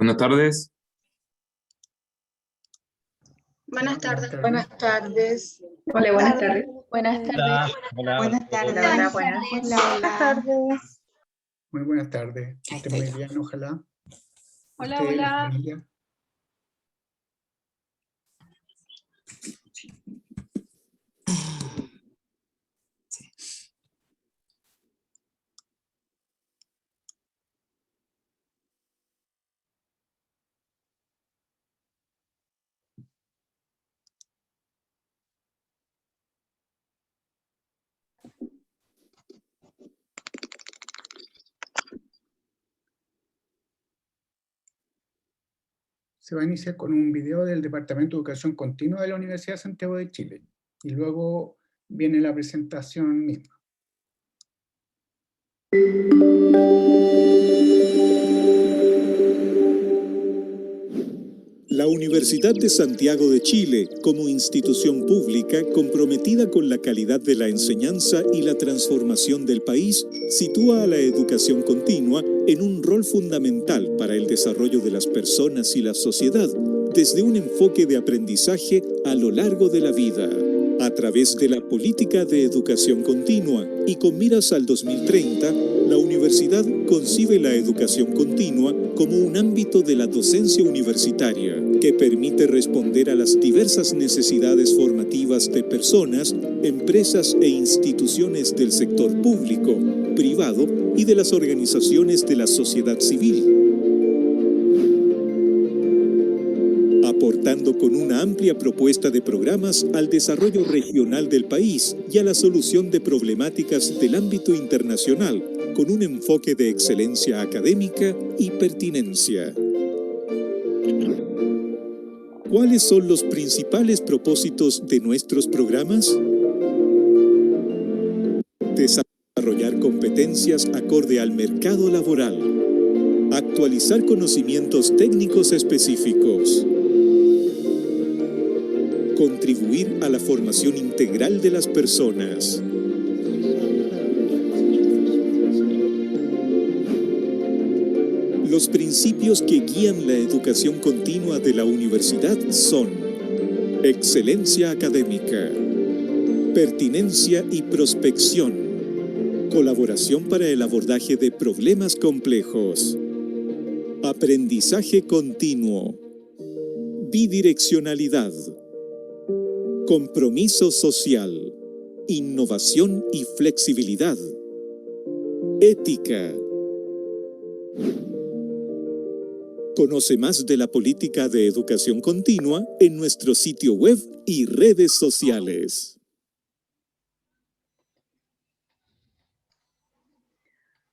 Buenas tardes. Buenas tardes. Buenas tardes. Hola, buenas tardes. Buenas tardes. Hola. Buenas tardes. Hola, buenas. Buenas tardes. Muy buenas tardes. Que estén muy bien, ojalá. Hola, Usted, la hola. familia. Se va a iniciar con un video del Departamento de Educación Continua de la Universidad de Santiago de Chile. Y luego viene la presentación misma. La Universidad de Santiago de Chile, como institución pública comprometida con la calidad de la enseñanza y la transformación del país, sitúa a la educación continua en un rol fundamental para el desarrollo de las personas y la sociedad, desde un enfoque de aprendizaje a lo largo de la vida. A través de la política de educación continua y con miras al 2030, la universidad concibe la educación continua como un ámbito de la docencia universitaria que permite responder a las diversas necesidades formativas de personas, empresas e instituciones del sector público, privado y de las organizaciones de la sociedad civil, aportando con una amplia propuesta de programas al desarrollo regional del país y a la solución de problemáticas del ámbito internacional, con un enfoque de excelencia académica y pertinencia. ¿Cuáles son los principales propósitos de nuestros programas? Desarrollar competencias acorde al mercado laboral. Actualizar conocimientos técnicos específicos. Contribuir a la formación integral de las personas. Los principios que guían la educación continua de la universidad son excelencia académica, pertinencia y prospección, colaboración para el abordaje de problemas complejos, aprendizaje continuo, bidireccionalidad, compromiso social, innovación y flexibilidad, ética. Conoce más de la política de educación continua en nuestro sitio web y redes sociales.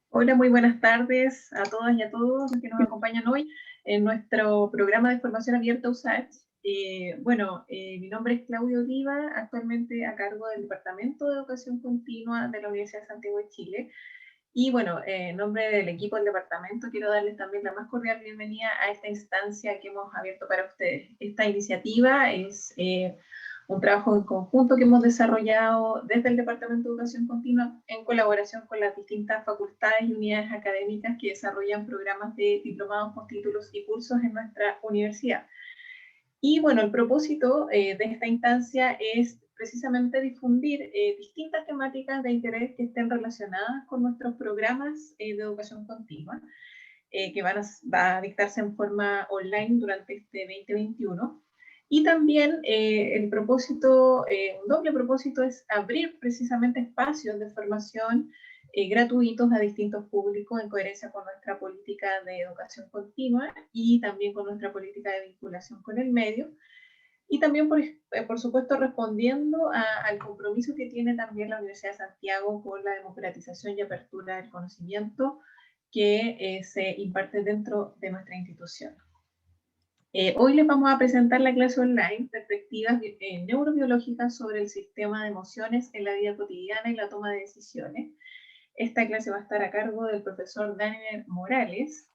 Hola, muy buenas tardes a todas y a todos los que nos acompañan hoy en nuestro programa de formación abierta USACH. Mi nombre es Claudia Oliva, actualmente a cargo del Departamento de Educación Continua de la Universidad de Santiago de Chile. Y bueno, en nombre del equipo del departamento quiero darles también la más cordial bienvenida a esta instancia que hemos abierto para ustedes. Esta iniciativa es un trabajo en conjunto que hemos desarrollado desde el Departamento de Educación Continua en colaboración con las distintas facultades y unidades académicas que desarrollan programas de diplomados, postítulos y cursos en nuestra universidad. Y bueno, el propósito de esta instancia es precisamente difundir distintas temáticas de interés que estén relacionadas con nuestros programas de educación continua, que va a dictarse en forma online durante este 2021. Y también el propósito, un doble propósito es abrir precisamente espacios de formación gratuitos a distintos públicos en coherencia con nuestra política de educación continua y también con nuestra política de vinculación con el medio. Y también, por supuesto, respondiendo al compromiso que tiene también la Universidad de Santiago con la democratización y apertura del conocimiento que se imparte dentro de nuestra institución. Hoy les vamos a presentar la clase online, perspectivas neurobiológicas sobre el sistema de emociones en la vida cotidiana y la toma de decisiones. Esta clase va a estar a cargo del profesor Daniel Morales.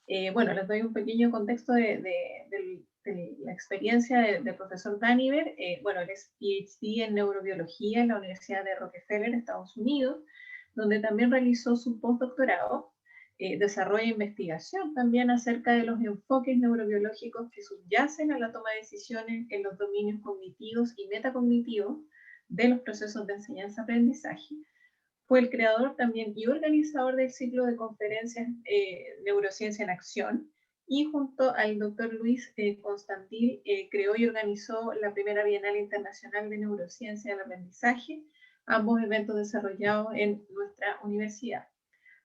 Les doy un pequeño contexto de la experiencia del profesor Daniver. Él es PhD en neurobiología en la Universidad de Rockefeller, Estados Unidos, donde también realizó su postdoctorado. desarrolla investigación también acerca de los enfoques neurobiológicos que subyacen a la toma de decisiones en los dominios cognitivos y metacognitivos de los procesos de enseñanza-aprendizaje. Fue el creador también y organizador del ciclo de conferencias Neurociencia en Acción, y junto al doctor Luis Constantin creó y organizó la primera Bienal Internacional de Neurociencia del Aprendizaje, ambos eventos desarrollados en nuestra universidad.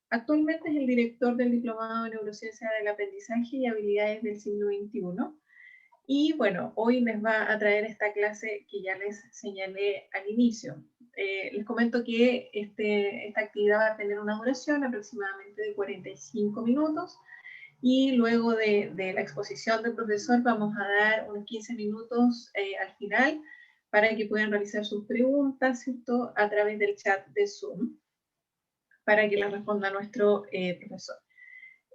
Actualmente es el director del Diplomado de Neurociencia del Aprendizaje y Habilidades del siglo XXI. Y bueno, hoy les va a traer esta clase que ya les señalé al inicio. Les comento que esta actividad va a tener una duración aproximadamente de 45 minutos. Y luego de la exposición del profesor vamos a dar unos 15 minutos al final para que puedan realizar sus preguntas, ¿cierto?, a través del chat de Zoom, para que las responda nuestro profesor.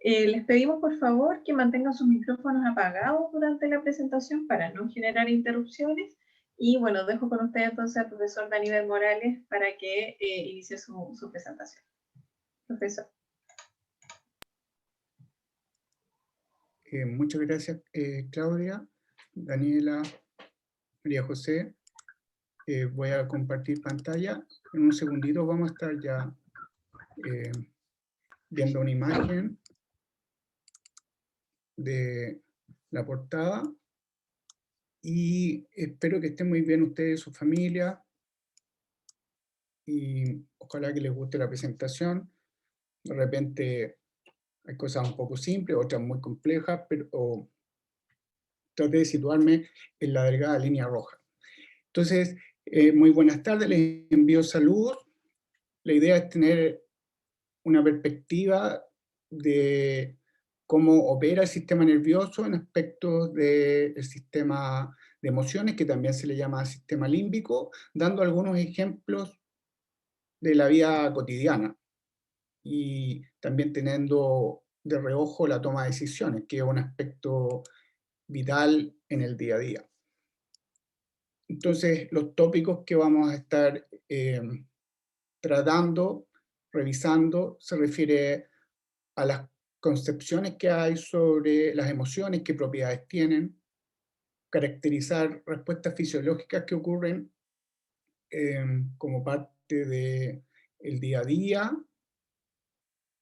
Les pedimos por favor que mantengan sus micrófonos apagados durante la presentación para no generar interrupciones. Y bueno, dejo con usted entonces al profesor Daníbal Morales para que inicie su presentación. Profesor. Muchas gracias, Claudia, Daniela, María José. Voy a compartir pantalla. En un segundito vamos a estar ya viendo una imagen de la portada. Y espero que estén muy bien ustedes y su familia. Y ojalá que les guste la presentación. De repente hay cosas un poco simples, otras muy complejas, pero traté de situarme en la delgada línea roja. Entonces, muy buenas tardes, les envío saludos. La idea es tener una perspectiva de cómo opera el sistema nervioso en aspectos del sistema de emociones, que también se le llama sistema límbico, dando algunos ejemplos de la vida cotidiana y también teniendo de reojo la toma de decisiones, que es un aspecto vital en el día a día. Entonces, los tópicos que vamos a estar tratando, revisando, se refiere a las concepciones que hay sobre las emociones, qué propiedades tienen, caracterizar respuestas fisiológicas que ocurren como parte del día a día,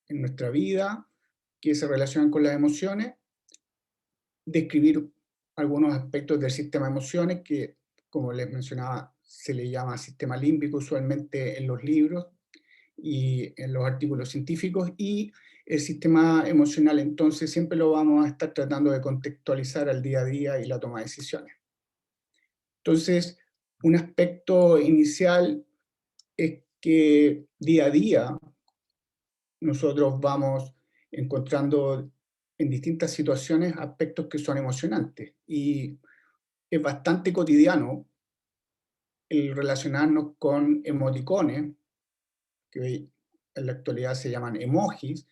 en nuestra vida, que se relacionan con las emociones, describir algunos aspectos del sistema de emociones que, como les mencionaba, se le llama sistema límbico usualmente en los libros y en los artículos científicos, y el sistema emocional entonces siempre lo vamos a estar tratando de contextualizar al día a día y la toma de decisiones. Entonces, un aspecto inicial es que día a día nosotros vamos encontrando en distintas situaciones aspectos que son emocionantes, y es bastante cotidiano el relacionarnos con emoticones, que hoy en la actualidad se llaman emojis,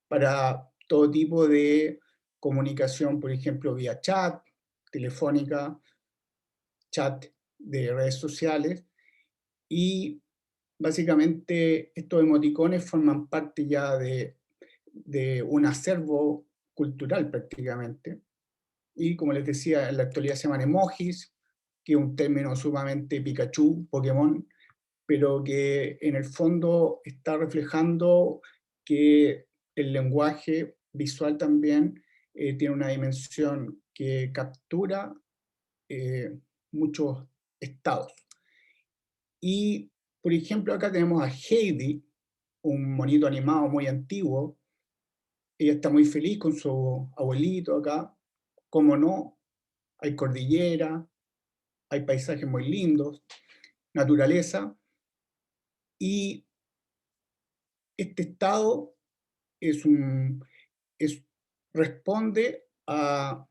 para todo tipo de comunicación, por ejemplo, vía chat, telefónica, chat de redes sociales, y básicamente estos emoticones forman parte ya de un acervo cultural prácticamente, y como les decía, en la actualidad se llaman emojis, que es un término sumamente Pikachu, Pokémon, pero que en el fondo está reflejando que el lenguaje visual también tiene una dimensión que captura muchos estados. Y, por ejemplo, acá tenemos a Heidi, un monito animado muy antiguo. Ella está muy feliz con su abuelito acá. Como no, hay cordillera, hay paisajes muy lindos, naturaleza, y este estado responde a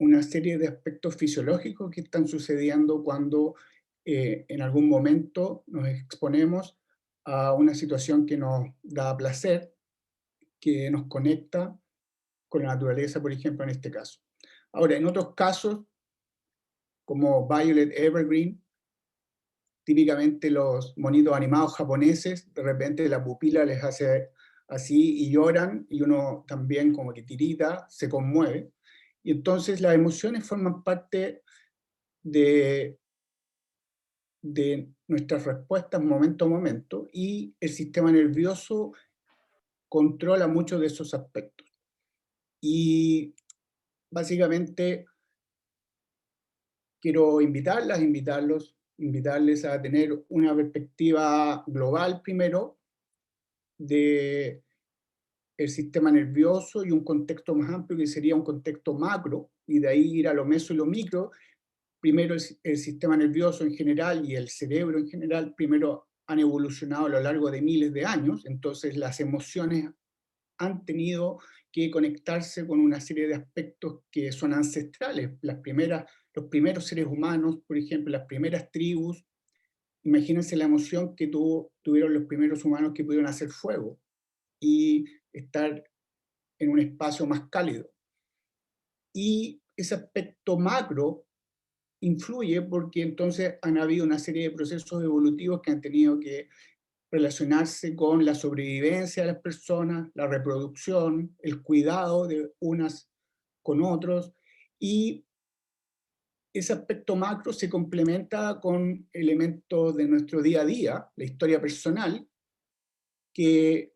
una serie de aspectos fisiológicos que están sucediendo cuando en algún momento nos exponemos a una situación que nos da placer, que nos conecta con la naturaleza, por ejemplo, en este caso. Ahora, en otros casos, como Violet Evergreen, típicamente los monitos animados japoneses, de repente la pupila les hace así, y lloran, y uno también como que tirita, se conmueve. Y entonces las emociones forman parte de nuestras respuestas momento a momento, y el sistema nervioso controla muchos de esos aspectos. Y básicamente quiero invitarles a tener una perspectiva global primero de el sistema nervioso y un contexto más amplio que sería un contexto macro, y de ahí ir a lo meso y lo micro. Primero el sistema nervioso en general y el cerebro en general primero han evolucionado a lo largo de miles de años, entonces las emociones han tenido que conectarse con una serie de aspectos que son ancestrales. Los primeros seres humanos, por ejemplo, las primeras tribus, imagínense la emoción que tuvieron los primeros humanos que pudieron hacer fuego y estar en un espacio más cálido. Y ese aspecto macro influye porque entonces han habido una serie de procesos evolutivos que han tenido que relacionarse con la sobrevivencia de las personas, la reproducción, el cuidado de unas con otros, y ese aspecto macro se complementa con elementos de nuestro día a día, la historia personal, que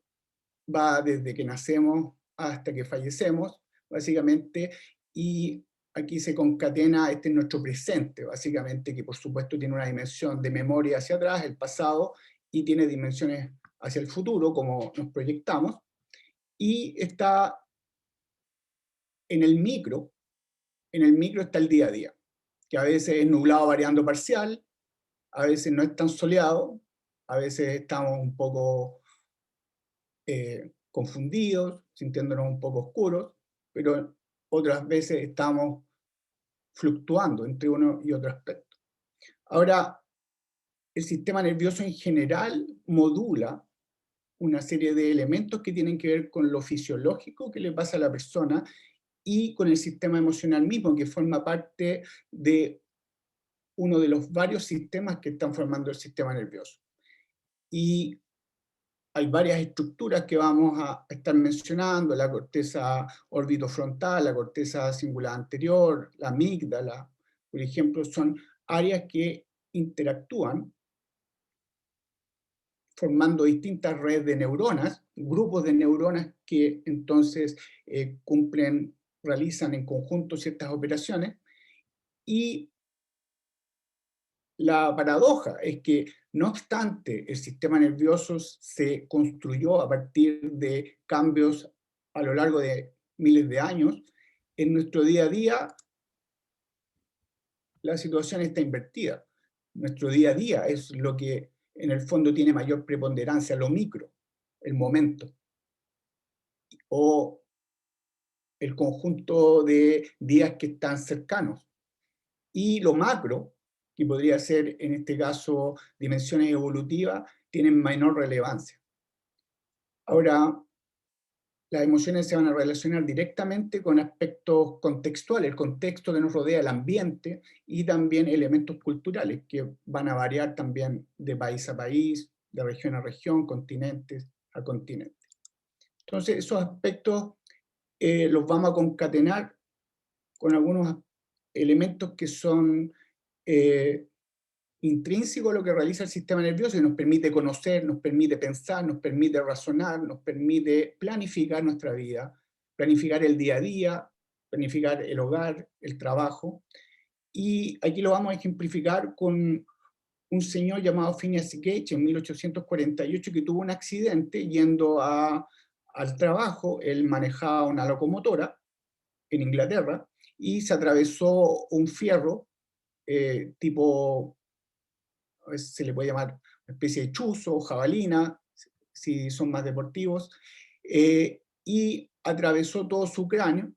va desde que nacemos hasta que fallecemos, básicamente, y aquí se concatena nuestro presente, básicamente, que por supuesto tiene una dimensión de memoria hacia atrás, el pasado, y tiene dimensiones hacia el futuro, como nos proyectamos, y está en el micro está el día a día, que a veces es nublado variando parcial, a veces no es tan soleado, a veces estamos un poco confundidos, sintiéndonos un poco oscuros, pero otras veces estamos fluctuando entre uno y otro aspecto. Ahora, el sistema nervioso en general modula una serie de elementos que tienen que ver con lo fisiológico que le pasa a la persona y con el sistema emocional mismo, que forma parte de uno de los varios sistemas que están formando el sistema nervioso. Y hay varias estructuras que vamos a estar mencionando: la corteza orbitofrontal, la corteza cingulada anterior, la amígdala, por ejemplo, son áreas que interactúan formando distintas redes de neuronas, grupos de neuronas que entonces realizan en conjunto ciertas operaciones. Y la paradoja es que, no obstante, el sistema nervioso se construyó a partir de cambios a lo largo de miles de años, en nuestro día a día la situación está invertida. Nuestro día a día es lo que en el fondo tiene mayor preponderancia, lo micro, el momento, o el conjunto de días que están cercanos. Y lo macro, que podría ser en este caso dimensiones evolutivas, tienen menor relevancia. Ahora, las emociones se van a relacionar directamente con aspectos contextuales, el contexto que nos rodea, el ambiente, y también elementos culturales que van a variar también de país a país, de región a región, continentes a continente. Entonces, esos aspectos los vamos a concatenar con algunos elementos que son intrínsecos a lo que realiza el sistema nervioso, y nos permite conocer, nos permite pensar, nos permite razonar, nos permite planificar nuestra vida, planificar el día a día, planificar el hogar, el trabajo. Y aquí lo vamos a ejemplificar con un señor llamado Phineas Gage en 1848, que tuvo un accidente yendo al trabajo. Él manejaba una locomotora en Inglaterra y se atravesó un fierro tipo, se le puede llamar una especie de chuzo, jabalina, si son más deportivos, y atravesó todo su cráneo,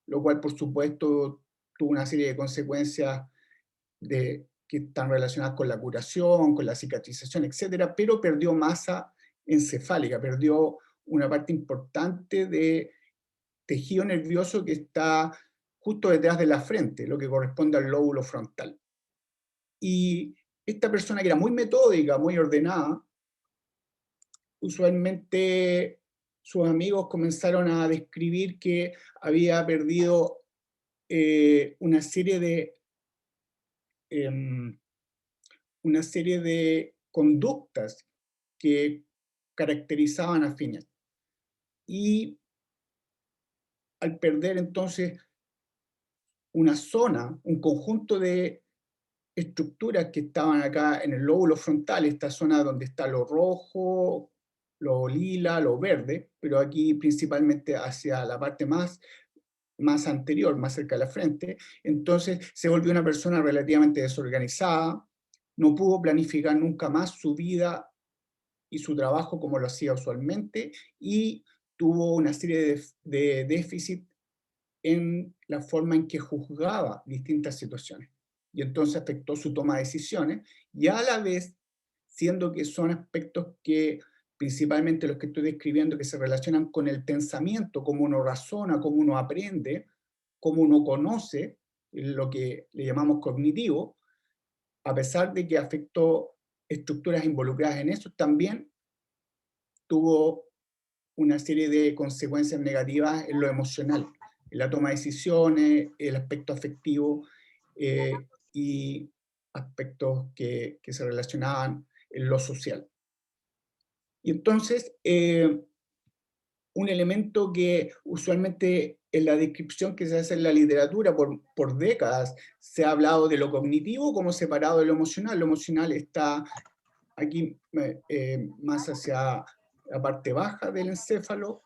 lo cual por supuesto tuvo una serie de consecuencias que están relacionadas con la curación, con la cicatrización, etcétera, pero perdió masa encefálica, perdió una parte importante de tejido nervioso que está justo detrás de la frente, lo que corresponde al lóbulo frontal. Y esta persona, que era muy metódica, muy ordenada, usualmente sus amigos comenzaron a describir que había perdido una serie de conductas que caracterizaban a Finney. Y al perder entonces una zona, un conjunto de estructuras que estaban acá en el lóbulo frontal, esta zona donde está lo rojo, lo lila, lo verde, pero aquí principalmente hacia la parte más anterior, más cerca de la frente, entonces se volvió una persona relativamente desorganizada, no pudo planificar nunca más su vida y su trabajo como lo hacía usualmente, y tuvo una serie de déficits en la forma en que juzgaba distintas situaciones. Y entonces afectó su toma de decisiones, y a la vez, siendo que son aspectos que, principalmente los que estoy describiendo, que se relacionan con el pensamiento, cómo uno razona, cómo uno aprende, cómo uno conoce, lo que le llamamos cognitivo, a pesar de que afectó estructuras involucradas en eso, también tuvo una serie de consecuencias negativas en lo emocional, en la toma de decisiones, el aspecto afectivo y aspectos que se relacionaban en lo social. Y entonces, un elemento que usualmente en la descripción que se hace en la literatura por décadas se ha hablado de lo cognitivo como separado de lo emocional. Lo emocional está aquí más hacia la parte baja del encéfalo.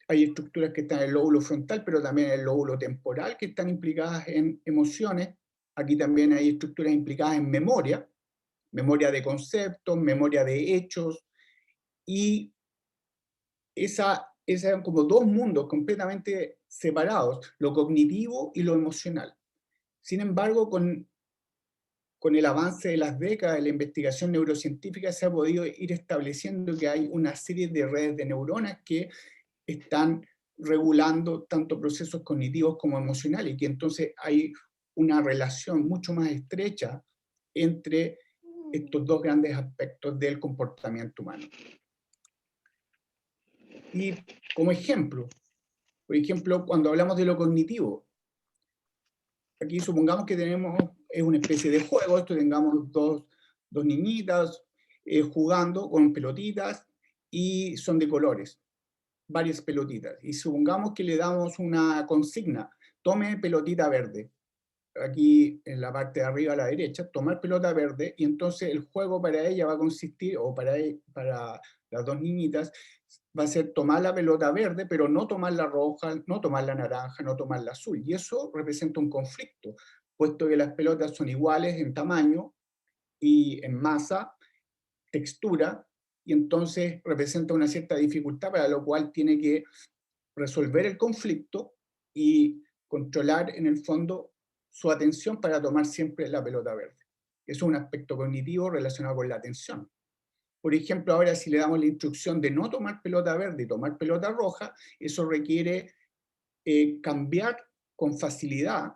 Hay estructuras que están en el lóbulo frontal, pero también en el lóbulo temporal que están implicadas en emociones. Aquí también hay estructuras implicadas en memoria de conceptos, memoria de hechos, y eran como dos mundos completamente separados, lo cognitivo y lo emocional. Sin embargo, con el avance de las décadas de la investigación neurocientífica se ha podido ir estableciendo que hay una serie de redes de neuronas que están regulando tanto procesos cognitivos como emocionales, y que entonces hay una relación mucho más estrecha entre estos dos grandes aspectos del comportamiento humano. Y como ejemplo, por ejemplo, cuando hablamos de lo cognitivo, aquí supongamos que es una especie de juego, tengamos dos niñitas jugando con pelotitas y son de colores, varias pelotitas, y supongamos que le damos una consigna: tome pelotita verde, aquí en la parte de arriba a la derecha, tomar pelota verde, y entonces el juego para ella va a consistir, o para las dos niñitas, va a ser tomar la pelota verde, pero no tomar la roja, no tomar la naranja, no tomar la azul, y eso representa un conflicto, puesto que las pelotas son iguales en tamaño y en masa, textura, y entonces representa una cierta dificultad, para lo cual tiene que resolver el conflicto y controlar en el fondo su atención para tomar siempre la pelota verde. Eso es un aspecto cognitivo relacionado con la atención. Por ejemplo, ahora si le damos la instrucción de no tomar pelota verde y tomar pelota roja, eso requiere cambiar con facilidad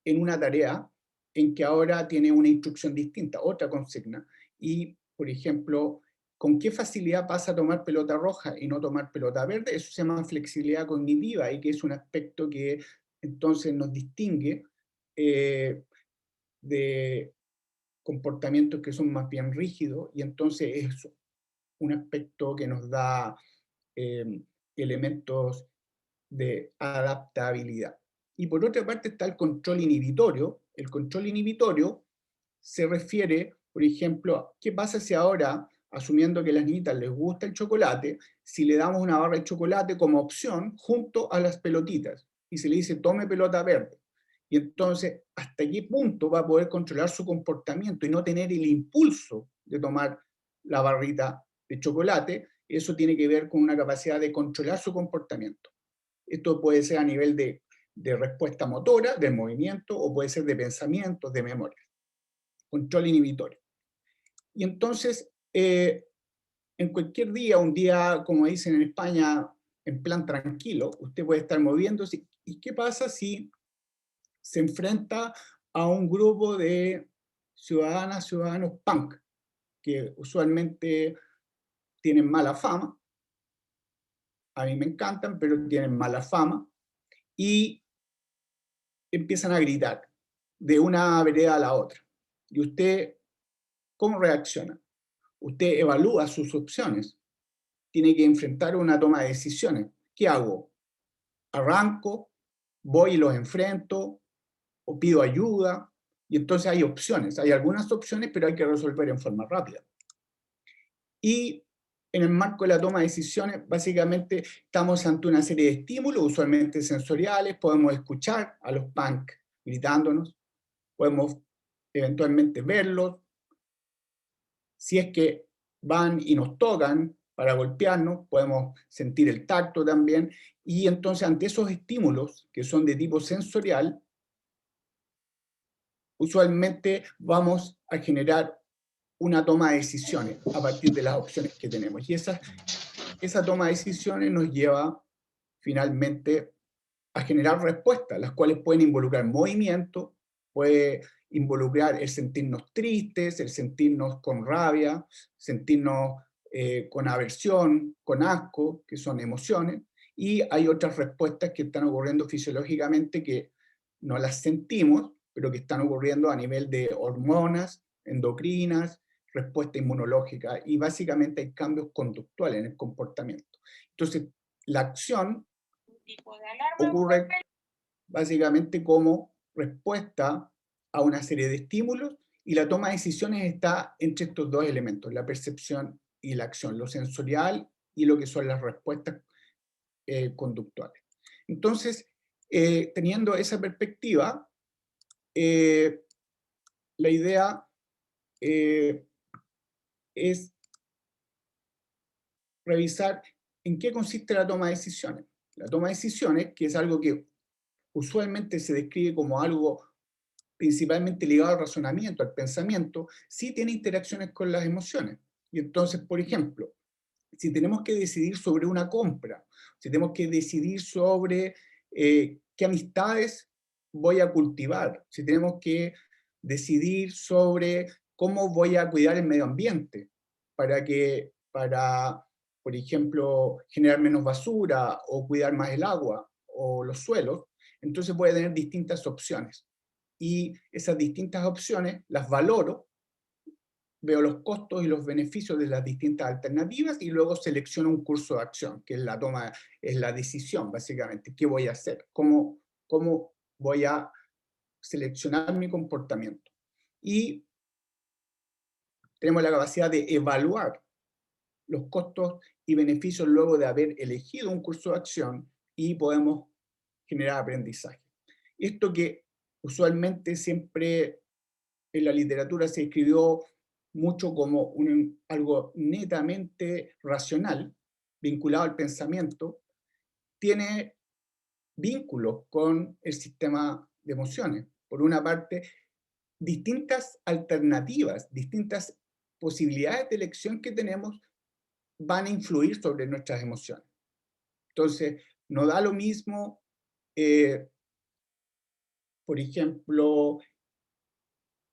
en una tarea en que ahora tiene una instrucción distinta, otra consigna. Y, por ejemplo, ¿con qué facilidad pasa a tomar pelota roja y no tomar pelota verde? Eso se llama flexibilidad cognitiva, y que es un aspecto que entonces nos distingue de comportamientos que son más bien rígidos, y entonces es un aspecto que nos da elementos de adaptabilidad. Y por otra parte está el control inhibitorio. El control inhibitorio se refiere, por ejemplo, ¿qué pasa si ahora, asumiendo que a las niñitas les gusta el chocolate, si le damos una barra de chocolate como opción junto a las pelotitas y se le dice tome pelota verde? Y entonces, ¿hasta qué punto va a poder controlar su comportamiento y no tener el impulso de tomar la barrita de chocolate? Eso tiene que ver con una capacidad de controlar su comportamiento. Esto puede ser a nivel de respuesta motora, de movimiento, o puede ser de pensamiento, de memoria. Control inhibitorio. Y entonces, en cualquier día, un día, como dicen en España, en plan tranquilo, usted puede estar moviéndose. ¿Y qué pasa si se enfrenta a un grupo de ciudadanos punk, que usualmente tienen mala fama, a mí me encantan, pero tienen mala fama, y empiezan a gritar de una vereda a la otra. ¿Y usted cómo reacciona? Usted evalúa sus opciones, tiene que enfrentar una toma de decisiones. ¿Qué hago? ¿Arranco? ¿Voy y los enfrento? ¿O pido ayuda? Y entonces hay opciones, hay algunas opciones, pero hay que resolver en forma rápida. Y en el marco de la toma de decisiones, básicamente estamos ante una serie de estímulos, usualmente sensoriales, podemos escuchar a los punk gritándonos, podemos eventualmente verlos, si es que van y nos tocan para golpearnos, podemos sentir el tacto también, y entonces ante esos estímulos que son de tipo sensorial, usualmente vamos a generar una toma de decisiones a partir de las opciones que tenemos. Y esa toma de decisiones nos lleva finalmente a generar respuestas, las cuales pueden involucrar movimiento, puede involucrar el sentirnos tristes, el sentirnos con rabia, sentirnos con aversión, con asco, que son emociones, y hay otras respuestas que están ocurriendo fisiológicamente que no las sentimos, pero que están ocurriendo a nivel de hormonas, endocrinas, respuesta inmunológica, y básicamente hay cambios conductuales en el comportamiento. Entonces, la acción ocurre básicamente como respuesta a una serie de estímulos, y la toma de decisiones está entre estos dos elementos, la percepción y la acción, lo sensorial y lo que son las respuestas conductuales. Entonces, teniendo esa perspectiva, la idea es revisar en qué consiste la toma de decisiones. La toma de decisiones, que es algo que usualmente se describe como algo principalmente ligado al razonamiento, al pensamiento, sí tiene interacciones con las emociones. Y entonces, por ejemplo, si tenemos que decidir sobre una compra, si tenemos que decidir sobre qué amistades voy a cultivar, si tenemos que decidir sobre cómo voy a cuidar el medio ambiente para, por ejemplo, generar menos basura o cuidar más el agua o los suelos, entonces voy a tener distintas opciones. Y esas distintas opciones las valoro, veo los costos y los beneficios de las distintas alternativas y luego selecciono un curso de acción, que es la toma, es la decisión básicamente. ¿Qué voy a hacer? ¿Cómo voy a seleccionar mi comportamiento? Y tenemos la capacidad de evaluar los costos y beneficios luego de haber elegido un curso de acción, y podemos generar aprendizaje. Esto que usualmente siempre en la literatura se escribió mucho como algo netamente racional, vinculado al pensamiento, tiene vínculos con el sistema de emociones. Por una parte, distintas alternativas, distintas posibilidades de elección que tenemos van a influir sobre nuestras emociones. Entonces, no da lo mismo, por ejemplo,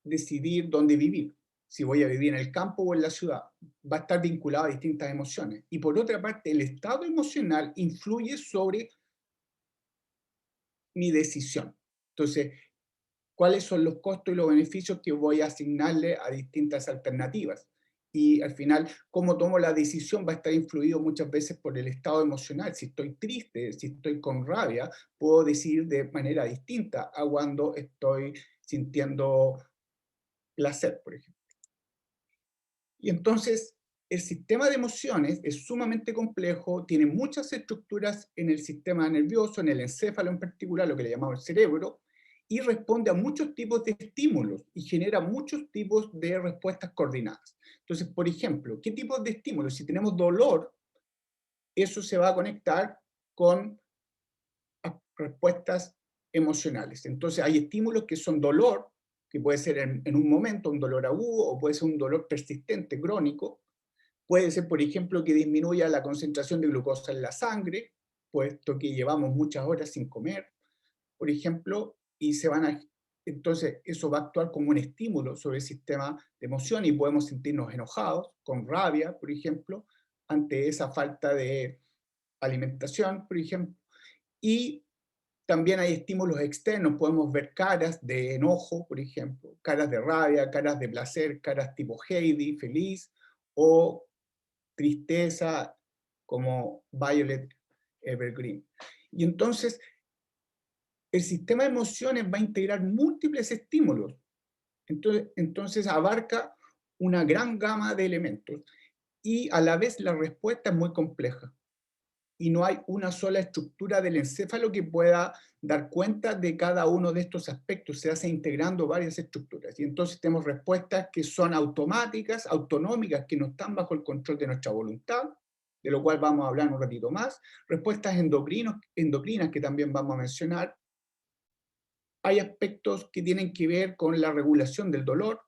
decidir dónde vivir, si voy a vivir en el campo o en la ciudad, va a estar vinculado a distintas emociones. Y por otra parte, el estado emocional influye sobre mi decisión. Entonces, ¿cuáles son los costos y los beneficios que voy a asignarle a distintas alternativas? Y al final, cómo tomo la decisión va a estar influido muchas veces por el estado emocional. Si estoy triste, si estoy con rabia, puedo decidir de manera distinta a cuando estoy sintiendo placer, por ejemplo. Y entonces, el sistema de emociones es sumamente complejo, tiene muchas estructuras en el sistema nervioso, en el encéfalo en particular, lo que le llamamos el cerebro, y responde a muchos tipos de estímulos y genera muchos tipos de respuestas coordinadas. Entonces, por ejemplo, ¿qué tipos de estímulos? Si tenemos dolor, eso se va a conectar con respuestas emocionales. Entonces, hay estímulos que son dolor, que puede ser en un momento un dolor agudo, o puede ser un dolor persistente, crónico. Puede ser, por ejemplo, que disminuya la concentración de glucosa en la sangre, puesto que llevamos muchas horas sin comer, por ejemplo, y entonces eso va a actuar como un estímulo sobre el sistema de emoción, y podemos sentirnos enojados, con rabia, por ejemplo, ante esa falta de alimentación, por ejemplo, y también hay estímulos externos, podemos ver caras de enojo, por ejemplo, caras de rabia, caras de placer, caras tipo Heidi, feliz, o tristeza, como Violet Evergreen. Y entonces, el sistema de emociones va a integrar múltiples estímulos. Entonces abarca una gran gama de elementos. Y a la vez la respuesta es muy compleja. Y no hay una sola estructura del encéfalo que pueda dar cuenta de cada uno de estos aspectos. Se hace integrando varias estructuras. Y entonces tenemos respuestas que son automáticas, autonómicas, que no están bajo el control de nuestra voluntad, de lo cual vamos a hablar un ratito más. Respuestas endocrinas que también vamos a mencionar. Hay aspectos que tienen que ver con la regulación del dolor.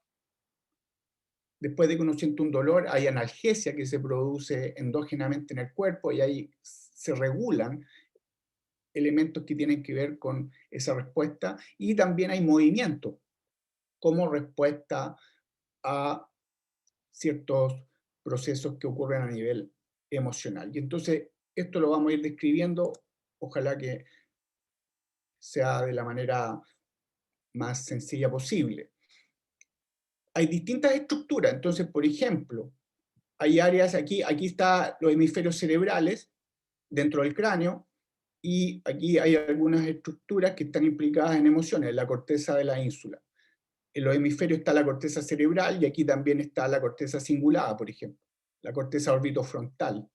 Después de que uno siente un dolor, hay analgesia que se produce endógenamente en el cuerpo y ahí se regulan elementos que tienen que ver con esa respuesta. Y también hay movimiento como respuesta a ciertos procesos que ocurren a nivel emocional. Y entonces esto lo vamos a ir describiendo, ojalá que sea de la manera más sencilla posible. Hay distintas estructuras, entonces, por ejemplo, hay áreas aquí están los hemisferios cerebrales dentro del cráneo, y aquí hay algunas estructuras que están implicadas en emociones, la corteza de la ínsula. En los hemisferios está la corteza cerebral, y aquí también está la corteza cingulada, por ejemplo, la corteza orbitofrontal.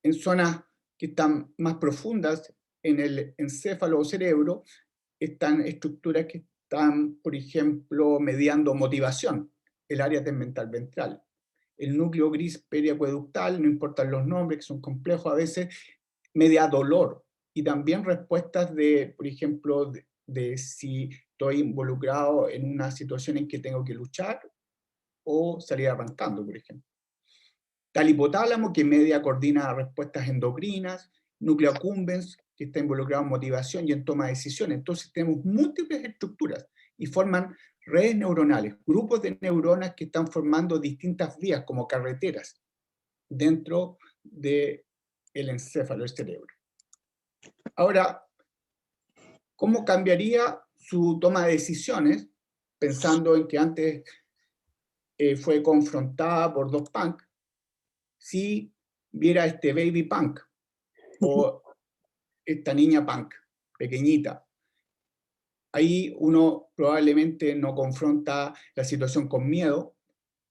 En zonas que están más profundas en el encéfalo o cerebro, están estructuras que están, por ejemplo, mediando motivación, el área tegmental ventral. El núcleo gris periacueductal, no importan los nombres, que son complejos, a veces media dolor, y también respuestas de, por ejemplo, de si estoy involucrado en una situación en que tengo que luchar o salir arrancando, por ejemplo. Tal hipotálamo, que media coordina respuestas endocrinas, núcleo accumbens, que está involucrado en motivación y en toma de decisiones. Entonces tenemos múltiples estructuras y forman redes neuronales, grupos de neuronas que están formando distintas vías como carreteras dentro del encéfalo, el cerebro. Ahora, ¿cómo cambiaría su toma de decisiones? Pensando en que antes fue confrontada por dos punks, si viera este baby punk o esta niña punk, pequeñita. Ahí uno probablemente no confronta la situación con miedo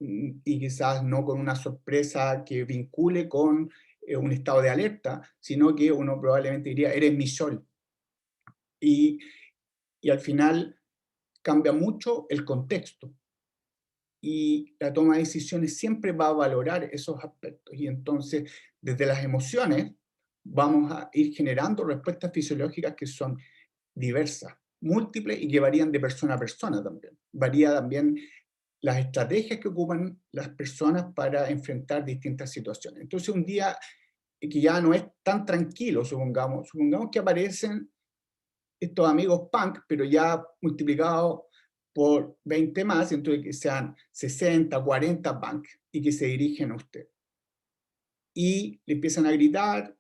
y quizás no con una sorpresa que vincule con un estado de alerta, sino que uno probablemente diría, eres mi sol. Y al final cambia mucho el contexto. Y la toma de decisiones siempre va a valorar esos aspectos. Y entonces, desde las emociones, vamos a ir generando respuestas fisiológicas que son diversas, múltiples y que varían de persona a persona también. Varía también las estrategias que ocupan las personas para enfrentar distintas situaciones. Entonces, un día que ya no es tan tranquilo, supongamos que aparecen estos amigos punk, pero ya multiplicados por 20 más, entonces que sean 60, 40 punk, y que se dirigen a usted. Y le empiezan a gritar,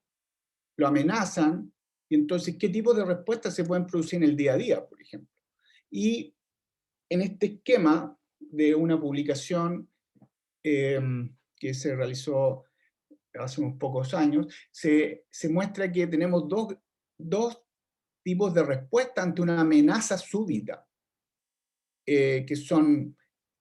lo amenazan, y entonces, ¿qué tipo de respuestas se pueden producir en el día a día, por ejemplo? Y en este esquema de una publicación que se realizó hace unos pocos años, se muestra que tenemos dos tipos de respuesta ante una amenaza súbita, que son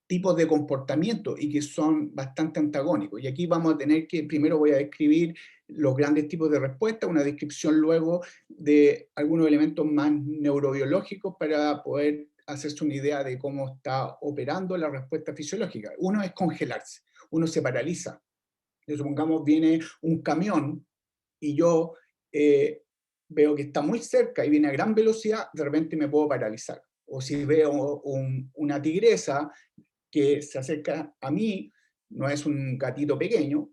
tipos de comportamiento y que son bastante antagónicos. Y aquí vamos a tener que, primero voy a describir los grandes tipos de respuesta, una descripción luego de algunos elementos más neurobiológicos para poder hacerse una idea de cómo está operando la respuesta fisiológica. Uno es congelarse, uno se paraliza. Supongamos viene un camión y yo veo que está muy cerca y viene a gran velocidad, de repente me puedo paralizar. O si veo una tigresa que se acerca a mí, no es un gatito pequeño,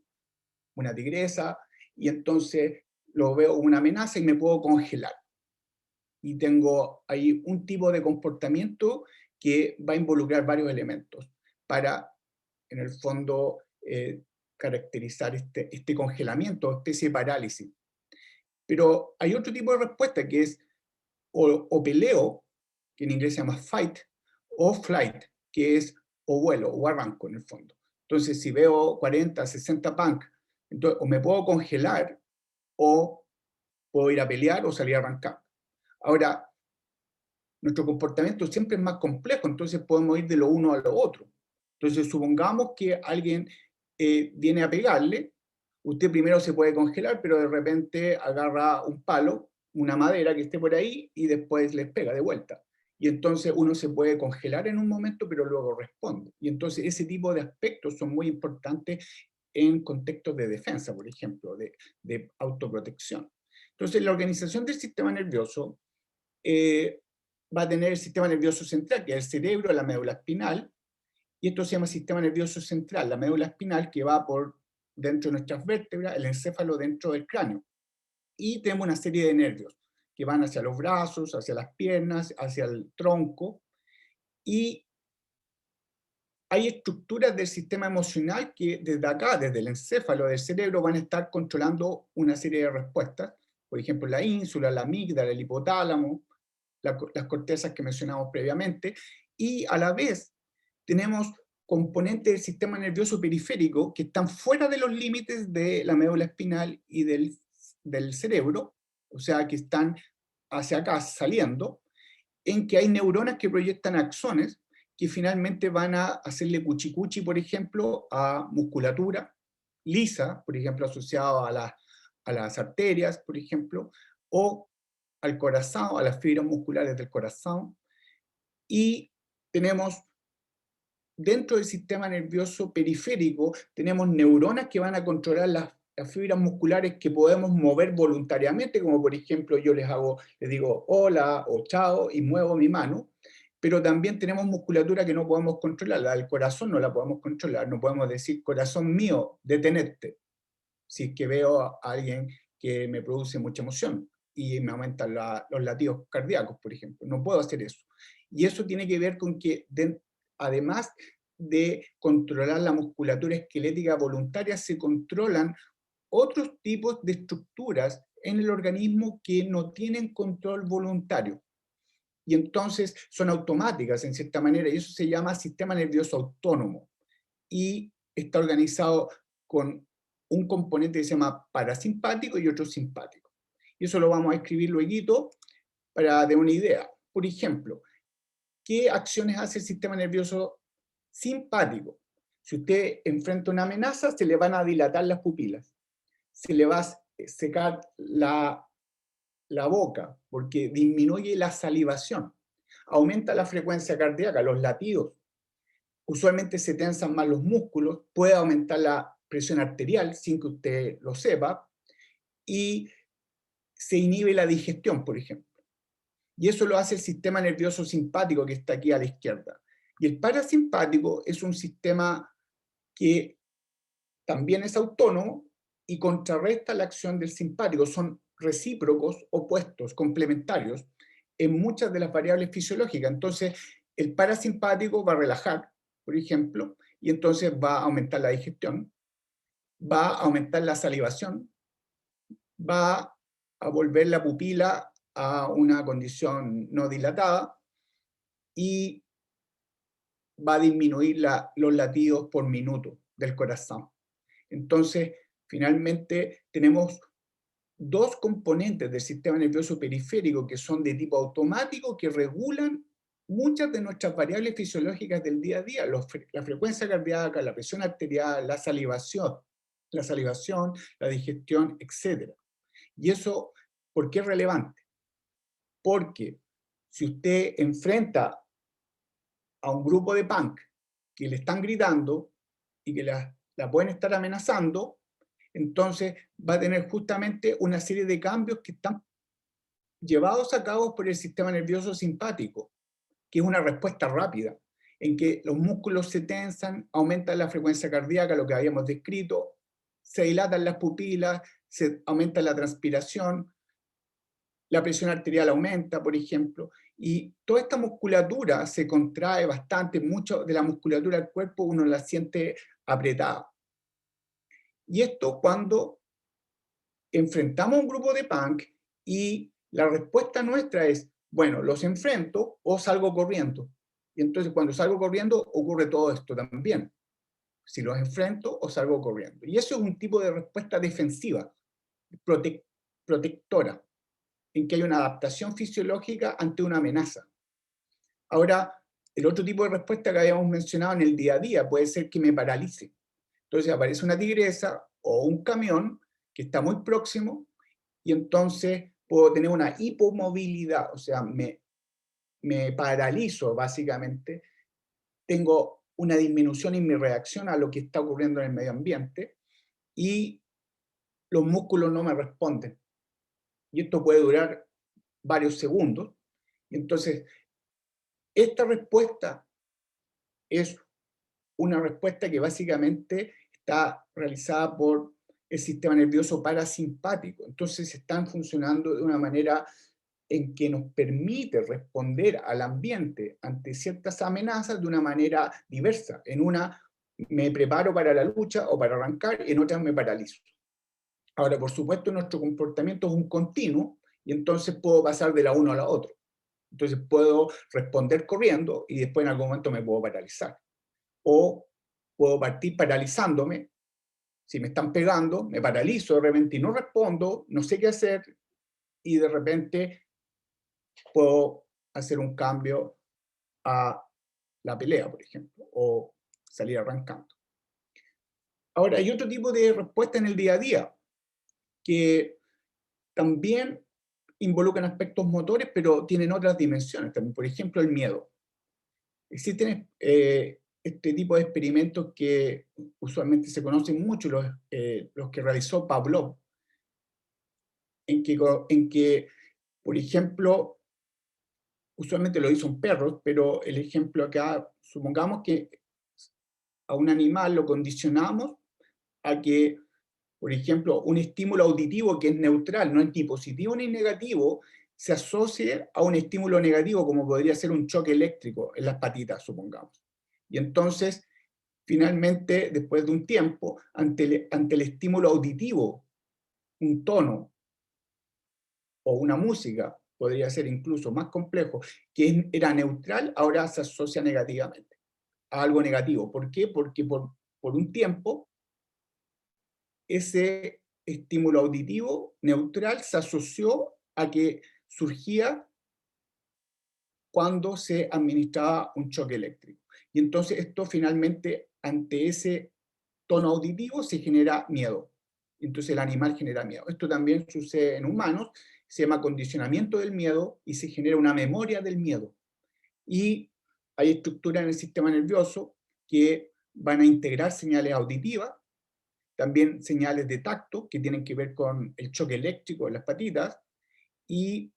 una tigresa, y entonces lo veo como una amenaza y me puedo congelar. Y tengo ahí un tipo de comportamiento que va a involucrar varios elementos para, en el fondo, caracterizar este congelamiento, especie de parálisis. Pero hay otro tipo de respuesta que es o peleo, que en inglés se llama fight, o flight, que es o vuelo, o arranco en el fondo. Entonces, si veo 40, 60 punk, entonces, o me puedo congelar, o puedo ir a pelear o salir a arrancar. Ahora, nuestro comportamiento siempre es más complejo, entonces podemos ir de lo uno a lo otro. Entonces, supongamos que alguien viene a pegarle, usted primero se puede congelar, pero de repente agarra un palo, una madera que esté por ahí, y después les pega de vuelta. Y entonces uno se puede congelar en un momento, pero luego responde. Y entonces ese tipo de aspectos son muy importantes en contextos de defensa, por ejemplo, de autoprotección. Entonces, la organización del sistema nervioso va a tener el sistema nervioso central, que es el cerebro, la médula espinal, y esto se llama sistema nervioso central, la médula espinal que va por dentro de nuestras vértebras, el encéfalo dentro del cráneo. Y tenemos una serie de nervios que van hacia los brazos, hacia las piernas, hacia el tronco, y hay estructuras del sistema emocional que desde acá, desde el encéfalo del cerebro, van a estar controlando una serie de respuestas, por ejemplo, la ínsula, la amígdala, el hipotálamo, las cortezas que mencionamos previamente, y a la vez tenemos componentes del sistema nervioso periférico que están fuera de los límites de la médula espinal y del cerebro, o sea, que están hacia acá saliendo, en que hay neuronas que proyectan axones que finalmente van a hacerle cuchicuchi, por ejemplo, a musculatura lisa, por ejemplo, asociado a las arterias, por ejemplo, o al corazón, a las fibras musculares del corazón. Y tenemos, dentro del sistema nervioso periférico, tenemos neuronas que van a controlar las fibras musculares que podemos mover voluntariamente, como por ejemplo yo les digo hola o chao y muevo mi mano, pero también tenemos musculatura que no podemos controlar, la del corazón no la podemos controlar, no podemos decir corazón mío, detenerte, si es que veo a alguien que me produce mucha emoción y me aumentan los latidos cardíacos, por ejemplo, no puedo hacer eso. Y eso tiene que ver con que además de controlar la musculatura esquelética voluntaria, se controlan otros tipos de estructuras en el organismo que no tienen control voluntario. Y entonces son automáticas en cierta manera, y eso se llama sistema nervioso autónomo. Y está organizado con un componente que se llama parasimpático y otro simpático. Y eso lo vamos a escribir luego para dar una idea. Por ejemplo, ¿qué acciones hace el sistema nervioso simpático? Si usted enfrenta una amenaza, se le van a dilatar las pupilas. Se le va a secar la boca, porque disminuye la salivación. Aumenta la frecuencia cardíaca, los latidos. Usualmente se tensan más los músculos, puede aumentar la presión arterial sin que usted lo sepa, y se inhibe la digestión, por ejemplo. Y eso lo hace el sistema nervioso simpático que está aquí a la izquierda. Y el parasimpático es un sistema que también es autónomo y contrarresta la acción del simpático. Son recíprocos, opuestos, complementarios en muchas de las variables fisiológicas. Entonces, el parasimpático va a relajar, por ejemplo, y entonces va a aumentar la digestión, va a aumentar la salivación, va a volver la pupila a una condición no dilatada y va a disminuir los latidos por minuto del corazón. Entonces, finalmente, tenemos dos componentes del sistema nervioso periférico que son de tipo automático, que regulan muchas de nuestras variables fisiológicas del día a día, la frecuencia cardíaca, la presión arterial, la salivación, la digestión, etc. Y eso, ¿por qué es relevante? Porque si usted enfrenta a un grupo de punk que le están gritando y que la pueden estar amenazando, entonces va a tener justamente una serie de cambios que están llevados a cabo por el sistema nervioso simpático, que es una respuesta rápida, en que los músculos se tensan, aumentan la frecuencia cardíaca, lo que habíamos descrito, se dilatan las pupilas, se aumenta la transpiración, la presión arterial aumenta, por ejemplo, y toda esta musculatura se contrae bastante, mucho de la musculatura del cuerpo uno la siente apretada. Y esto cuando enfrentamos a un grupo de punk y la respuesta nuestra es, bueno, los enfrento o salgo corriendo. Y entonces cuando salgo corriendo ocurre todo esto también. Si los enfrento o salgo corriendo. Y eso es un tipo de respuesta defensiva, protectora, en que hay una adaptación fisiológica ante una amenaza. Ahora, el otro tipo de respuesta que habíamos mencionado en el día a día puede ser que me paralice. Entonces aparece una tigresa o un camión que está muy próximo y entonces puedo tener una hipomovilidad, o sea, me paralizo básicamente, tengo una disminución en mi reacción a lo que está ocurriendo en el medio ambiente y los músculos no me responden. Y esto puede durar varios segundos. Y entonces, esta respuesta es una respuesta que básicamente está realizada por el sistema nervioso parasimpático. Entonces están funcionando de una manera en que nos permite responder al ambiente ante ciertas amenazas de una manera diversa. En una me preparo para la lucha o para arrancar, y en otra me paralizo. Ahora, por supuesto, nuestro comportamiento es un continuo, y entonces puedo pasar de la uno a la otra. Entonces puedo responder corriendo, y después en algún momento me puedo paralizar. O puedo partir paralizándome. Si me están pegando, me paralizo de repente y no respondo, no sé qué hacer, y de repente puedo hacer un cambio a la pelea, por ejemplo, o salir arrancando. Ahora, hay otro tipo de respuesta en el día a día, que también involucran aspectos motores, pero tienen otras dimensiones también. Por ejemplo, el miedo. Existen este tipo de experimentos que usualmente se conocen mucho, los que realizó Pavlov, en que, por ejemplo, usualmente lo hizo en perros, pero el ejemplo acá, supongamos que a un animal lo condicionamos a que, por ejemplo, un estímulo auditivo que es neutral, no es ni positivo ni negativo, se asocie a un estímulo negativo, como podría ser un choque eléctrico en las patitas, supongamos. Y entonces, finalmente, después de un tiempo, ante el estímulo auditivo, un tono o una música, podría ser incluso más complejo, que era neutral, ahora se asocia negativamente a algo negativo. ¿Por qué? Porque por un tiempo ese estímulo auditivo neutral se asoció a que surgía cuando se administraba un choque eléctrico. Y entonces esto finalmente, ante ese tono auditivo, se genera miedo. Entonces el animal genera miedo. Esto también sucede en humanos, se llama condicionamiento del miedo y se genera una memoria del miedo. Y hay estructuras en el sistema nervioso que van a integrar señales auditivas, también señales de tacto que tienen que ver con el choque eléctrico en las patitas, y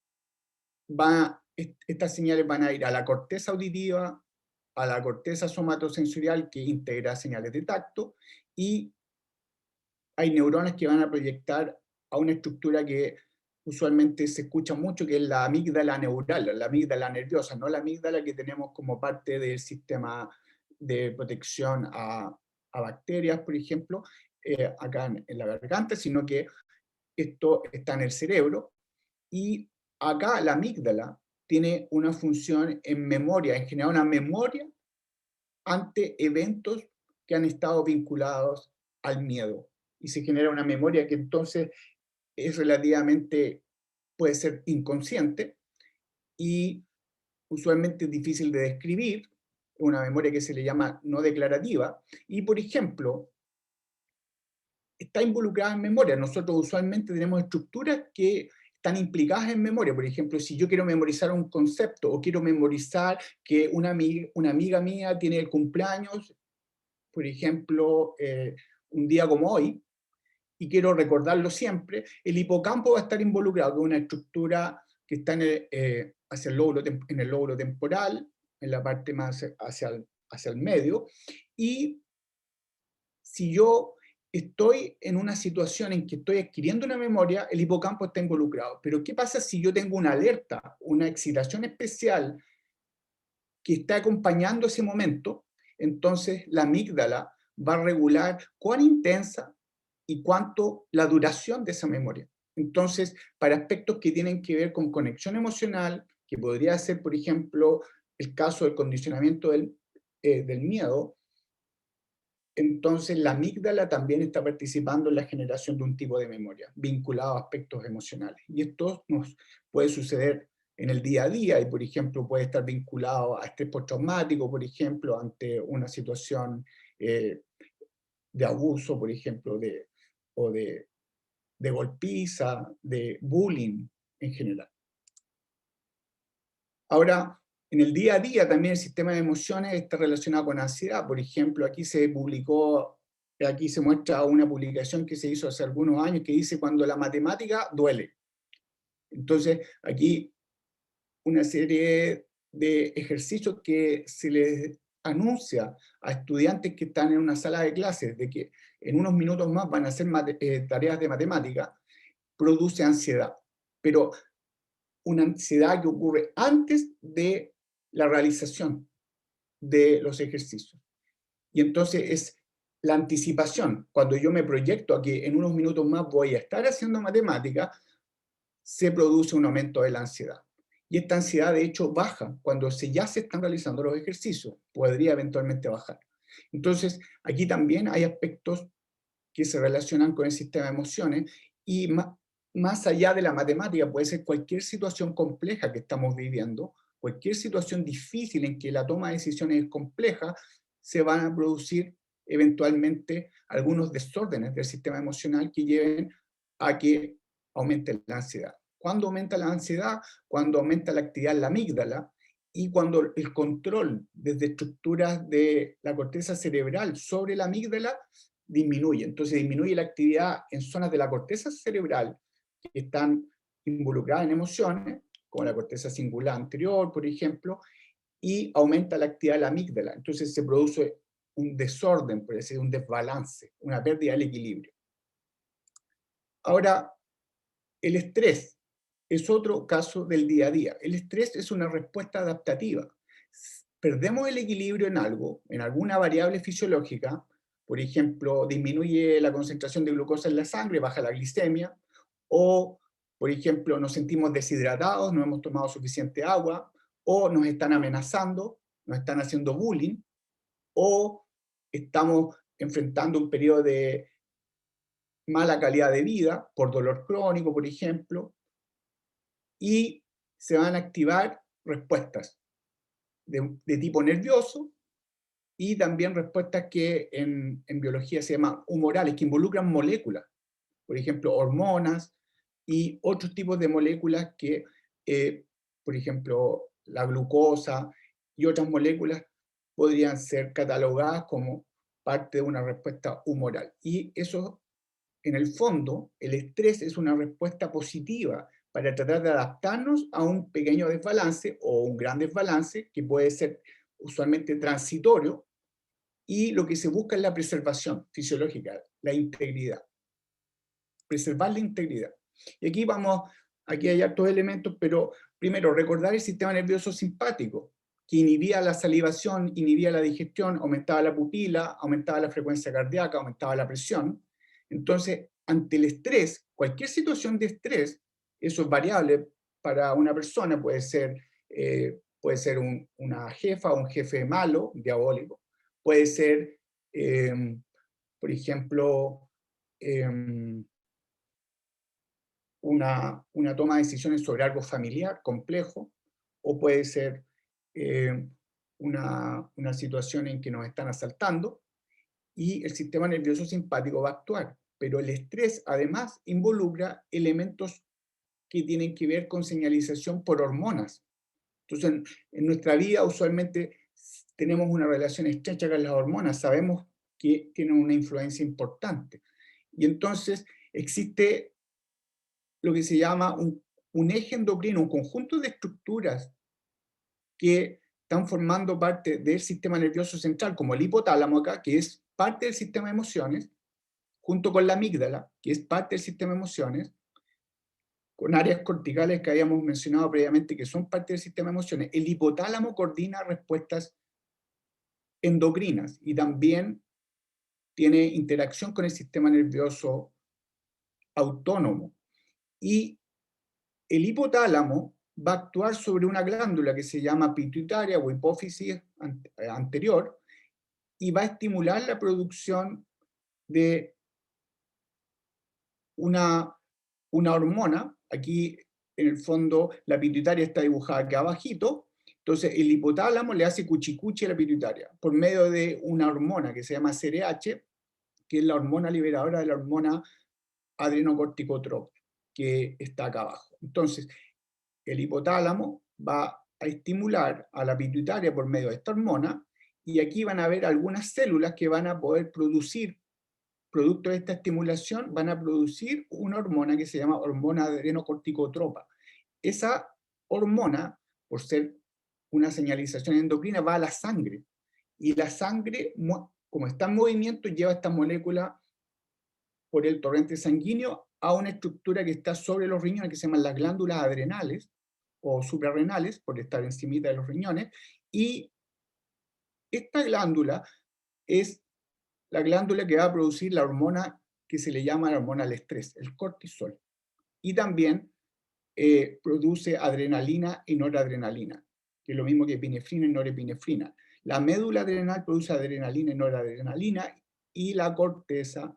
estas señales van a ir a la corteza auditiva, a la corteza somatosensorial que integra señales de tacto, y hay neuronas que van a proyectar a una estructura que usualmente se escucha mucho, que es la amígdala neural, la amígdala nerviosa, no la amígdala que tenemos como parte del sistema de protección a bacterias, por ejemplo, acá en la garganta, sino que esto está en el cerebro, y acá la amígdala tiene una función en memoria, en generar una memoria ante eventos que han estado vinculados al miedo. Y se genera una memoria que entonces es relativamente, puede ser inconsciente y usualmente es difícil de describir, una memoria que se le llama no declarativa, y por ejemplo, está involucrada en memoria. Nosotros usualmente tenemos estructuras que están implicadas en memoria. Por ejemplo, si yo quiero memorizar un concepto o quiero memorizar que una amiga mía tiene el cumpleaños, por ejemplo, un día como hoy, y quiero recordarlo siempre, el hipocampo va a estar involucrado, que es una estructura que está en el lóbulo temporal, en la parte más hacia el medio, y si yo estoy en una situación en que estoy adquiriendo una memoria, el hipocampo está involucrado. Pero ¿qué pasa si yo tengo una alerta, una excitación especial que está acompañando ese momento? Entonces la amígdala va a regular cuán intensa y cuánto la duración de esa memoria. Entonces, para aspectos que tienen que ver con conexión emocional, que podría ser, por ejemplo, el caso del condicionamiento del miedo, entonces la amígdala también está participando en la generación de un tipo de memoria, vinculado a aspectos emocionales. Y esto nos puede suceder en el día a día, y por ejemplo puede estar vinculado a estrés postraumático, por ejemplo, ante una situación de abuso, por ejemplo, o de golpiza, de bullying en general. Ahora, en el día a día también el sistema de emociones está relacionado con ansiedad. Por ejemplo, aquí se muestra una publicación que se hizo hace algunos años que dice cuando la matemática duele. Entonces, aquí una serie de ejercicios que se les anuncia a estudiantes que están en una sala de clases de que en unos minutos más van a hacer tareas de matemática, produce ansiedad. Pero una ansiedad que ocurre antes de la realización de los ejercicios. Y entonces es la anticipación. Cuando yo me proyecto a que en unos minutos más voy a estar haciendo matemática, se produce un aumento de la ansiedad. Y esta ansiedad, de hecho, baja cuando ya se están realizando los ejercicios. Podría eventualmente bajar. Entonces, aquí también hay aspectos que se relacionan con el sistema de emociones y más allá de la matemática puede ser cualquier situación compleja que estamos viviendo, cualquier situación difícil en que la toma de decisiones es compleja, se van a producir eventualmente algunos desórdenes del sistema emocional que lleven a que aumente la ansiedad. ¿Cuándo aumenta la ansiedad? Cuando aumenta la actividad en la amígdala y cuando el control desde estructuras de la corteza cerebral sobre la amígdala disminuye. Entonces disminuye la actividad en zonas de la corteza cerebral que están involucradas en emociones, como la corteza cingulada anterior, por ejemplo, y aumenta la actividad de la amígdala. Entonces se produce un desorden, por decir, un desbalance, una pérdida del equilibrio. Ahora, el estrés es otro caso del día a día. El estrés es una respuesta adaptativa. Perdemos el equilibrio en algo, en alguna variable fisiológica, por ejemplo, disminuye la concentración de glucosa en la sangre, baja la glicemia, o, por ejemplo, nos sentimos deshidratados, no hemos tomado suficiente agua, o nos están amenazando, nos están haciendo bullying, o estamos enfrentando un periodo de mala calidad de vida, por dolor crónico, por ejemplo, y se van a activar respuestas de tipo nervioso, y también respuestas que en biología se llaman humorales, que involucran moléculas, por ejemplo, hormonas y otros tipos de moléculas que, por ejemplo, la glucosa y otras moléculas podrían ser catalogadas como parte de una respuesta humoral. Y eso, en el fondo, el estrés es una respuesta positiva para tratar de adaptarnos a un pequeño desbalance o un gran desbalance que puede ser usualmente transitorio, y lo que se busca es la preservación fisiológica, la integridad. Preservar la integridad. Y aquí hay hartos elementos, pero primero, recordar el sistema nervioso simpático, que inhibía la salivación, inhibía la digestión, aumentaba la pupila, aumentaba la frecuencia cardíaca, aumentaba la presión. Entonces, ante el estrés, cualquier situación de estrés, eso es variable para una persona, puede ser una jefa o un jefe malo, diabólico, puede ser, por ejemplo, una toma de decisiones sobre algo familiar complejo, o puede ser una situación en que nos están asaltando, y el sistema nervioso simpático va a actuar. Pero el estrés además involucra elementos que tienen que ver con señalización por hormonas. Entonces, en nuestra vida usualmente tenemos una relación estrecha con las hormonas, sabemos que tienen una influencia importante. Y entonces existe lo que se llama un eje endocrino, un conjunto de estructuras que están formando parte del sistema nervioso central, como el hipotálamo acá, que es parte del sistema de emociones, junto con la amígdala, que es parte del sistema de emociones, con áreas corticales que habíamos mencionado previamente, que son parte del sistema de emociones. El hipotálamo coordina respuestas endocrinas y también tiene interacción con el sistema nervioso autónomo. Y el hipotálamo va a actuar sobre una glándula que se llama pituitaria o hipófisis anterior y va a estimular la producción de una hormona. Aquí, en el fondo, la pituitaria está dibujada aquí abajito. Entonces, el hipotálamo le hace cuchicuchi a la pituitaria por medio de una hormona que se llama CRH, que es la hormona liberadora de la hormona adrenocorticotropa, que está acá abajo. Entonces, el hipotálamo va a estimular a la pituitaria por medio de esta hormona, y aquí van a haber algunas células que van a poder producir, producto de esta estimulación, van a producir una hormona que se llama hormona adrenocorticotropa. Esa hormona, por ser una señalización endocrina, va a la sangre, y la sangre, como está en movimiento, lleva esta molécula por el torrente sanguíneo a una estructura que está sobre los riñones, que se llaman las glándulas adrenales o suprarrenales, por estar encimita de los riñones, y esta glándula es la glándula que va a producir la hormona que se le llama la hormona del estrés, el cortisol. Y también produce adrenalina y noradrenalina, que es lo mismo que epinefrina y norepinefrina. La médula adrenal produce adrenalina y noradrenalina, y la corteza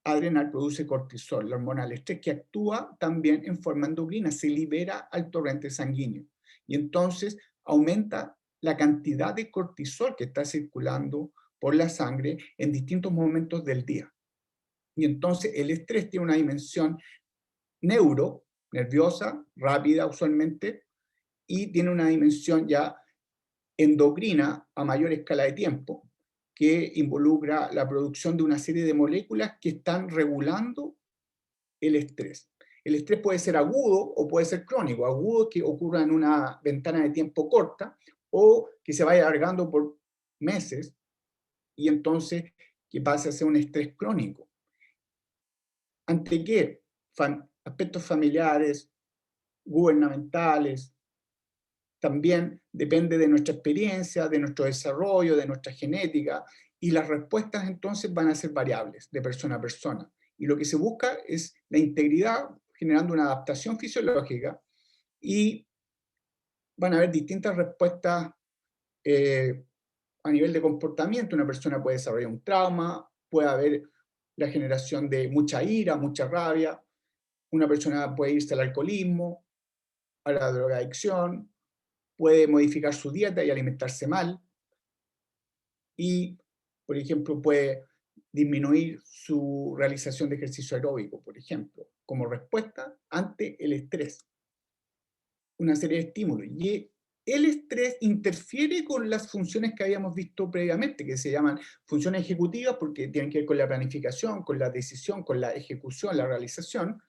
adrenal produce cortisol, la hormona del estrés, que actúa también en forma endocrina, se libera al torrente sanguíneo. Y entonces aumenta la cantidad de cortisol que está circulando por la sangre en distintos momentos del día. Y entonces el estrés tiene una dimensión nerviosa, rápida usualmente, y tiene una dimensión ya endocrina a mayor escala de tiempo, que involucra la producción de una serie de moléculas que están regulando el estrés. El estrés puede ser agudo o puede ser crónico. Agudo, que ocurra en una ventana de tiempo corta, o que se vaya alargando por meses, y entonces que pase a ser un estrés crónico. ¿Ante qué? Aspectos familiares, gubernamentales. También depende de nuestra experiencia, de nuestro desarrollo, de nuestra genética, y las respuestas entonces van a ser variables de persona a persona. Y lo que se busca es la integridad, generando una adaptación fisiológica, y van a haber distintas respuestas a nivel de comportamiento. Una persona puede desarrollar un trauma, puede haber la generación de mucha ira, mucha rabia. Una persona puede irse al alcoholismo, a la drogadicción, puede modificar su dieta y alimentarse mal, y, por ejemplo, puede disminuir su realización de ejercicio aeróbico, por ejemplo, como respuesta ante el estrés. Una serie de estímulos. Y el estrés interfiere con las funciones que habíamos visto previamente, que se llaman funciones ejecutivas, porque tienen que ver con la planificación, con la decisión, con la ejecución, la realización.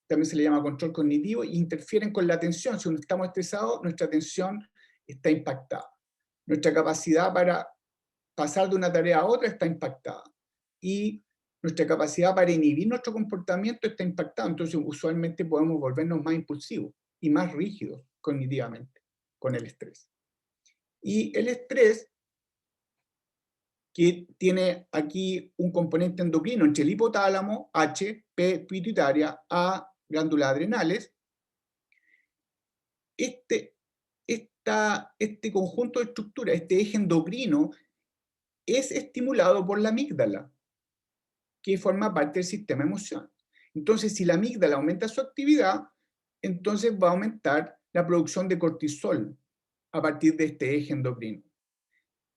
También se le llama control cognitivo, y interfieren con la atención. Si estamos estresados, nuestra atención está impactada. Nuestra capacidad para pasar de una tarea a otra está impactada. Y nuestra capacidad para inhibir nuestro comportamiento está impactada. Entonces, usualmente podemos volvernos más impulsivos y más rígidos cognitivamente con el estrés. Y el estrés, que tiene aquí un componente endocrino entre el hipotálamo, H, P, pituitaria, A, glándulas adrenales. Este conjunto de estructuras, este eje endocrino, es estimulado por la amígdala, que forma parte del sistema emocional. Entonces, si la amígdala aumenta su actividad, entonces va a aumentar la producción de cortisol a partir de este eje endocrino.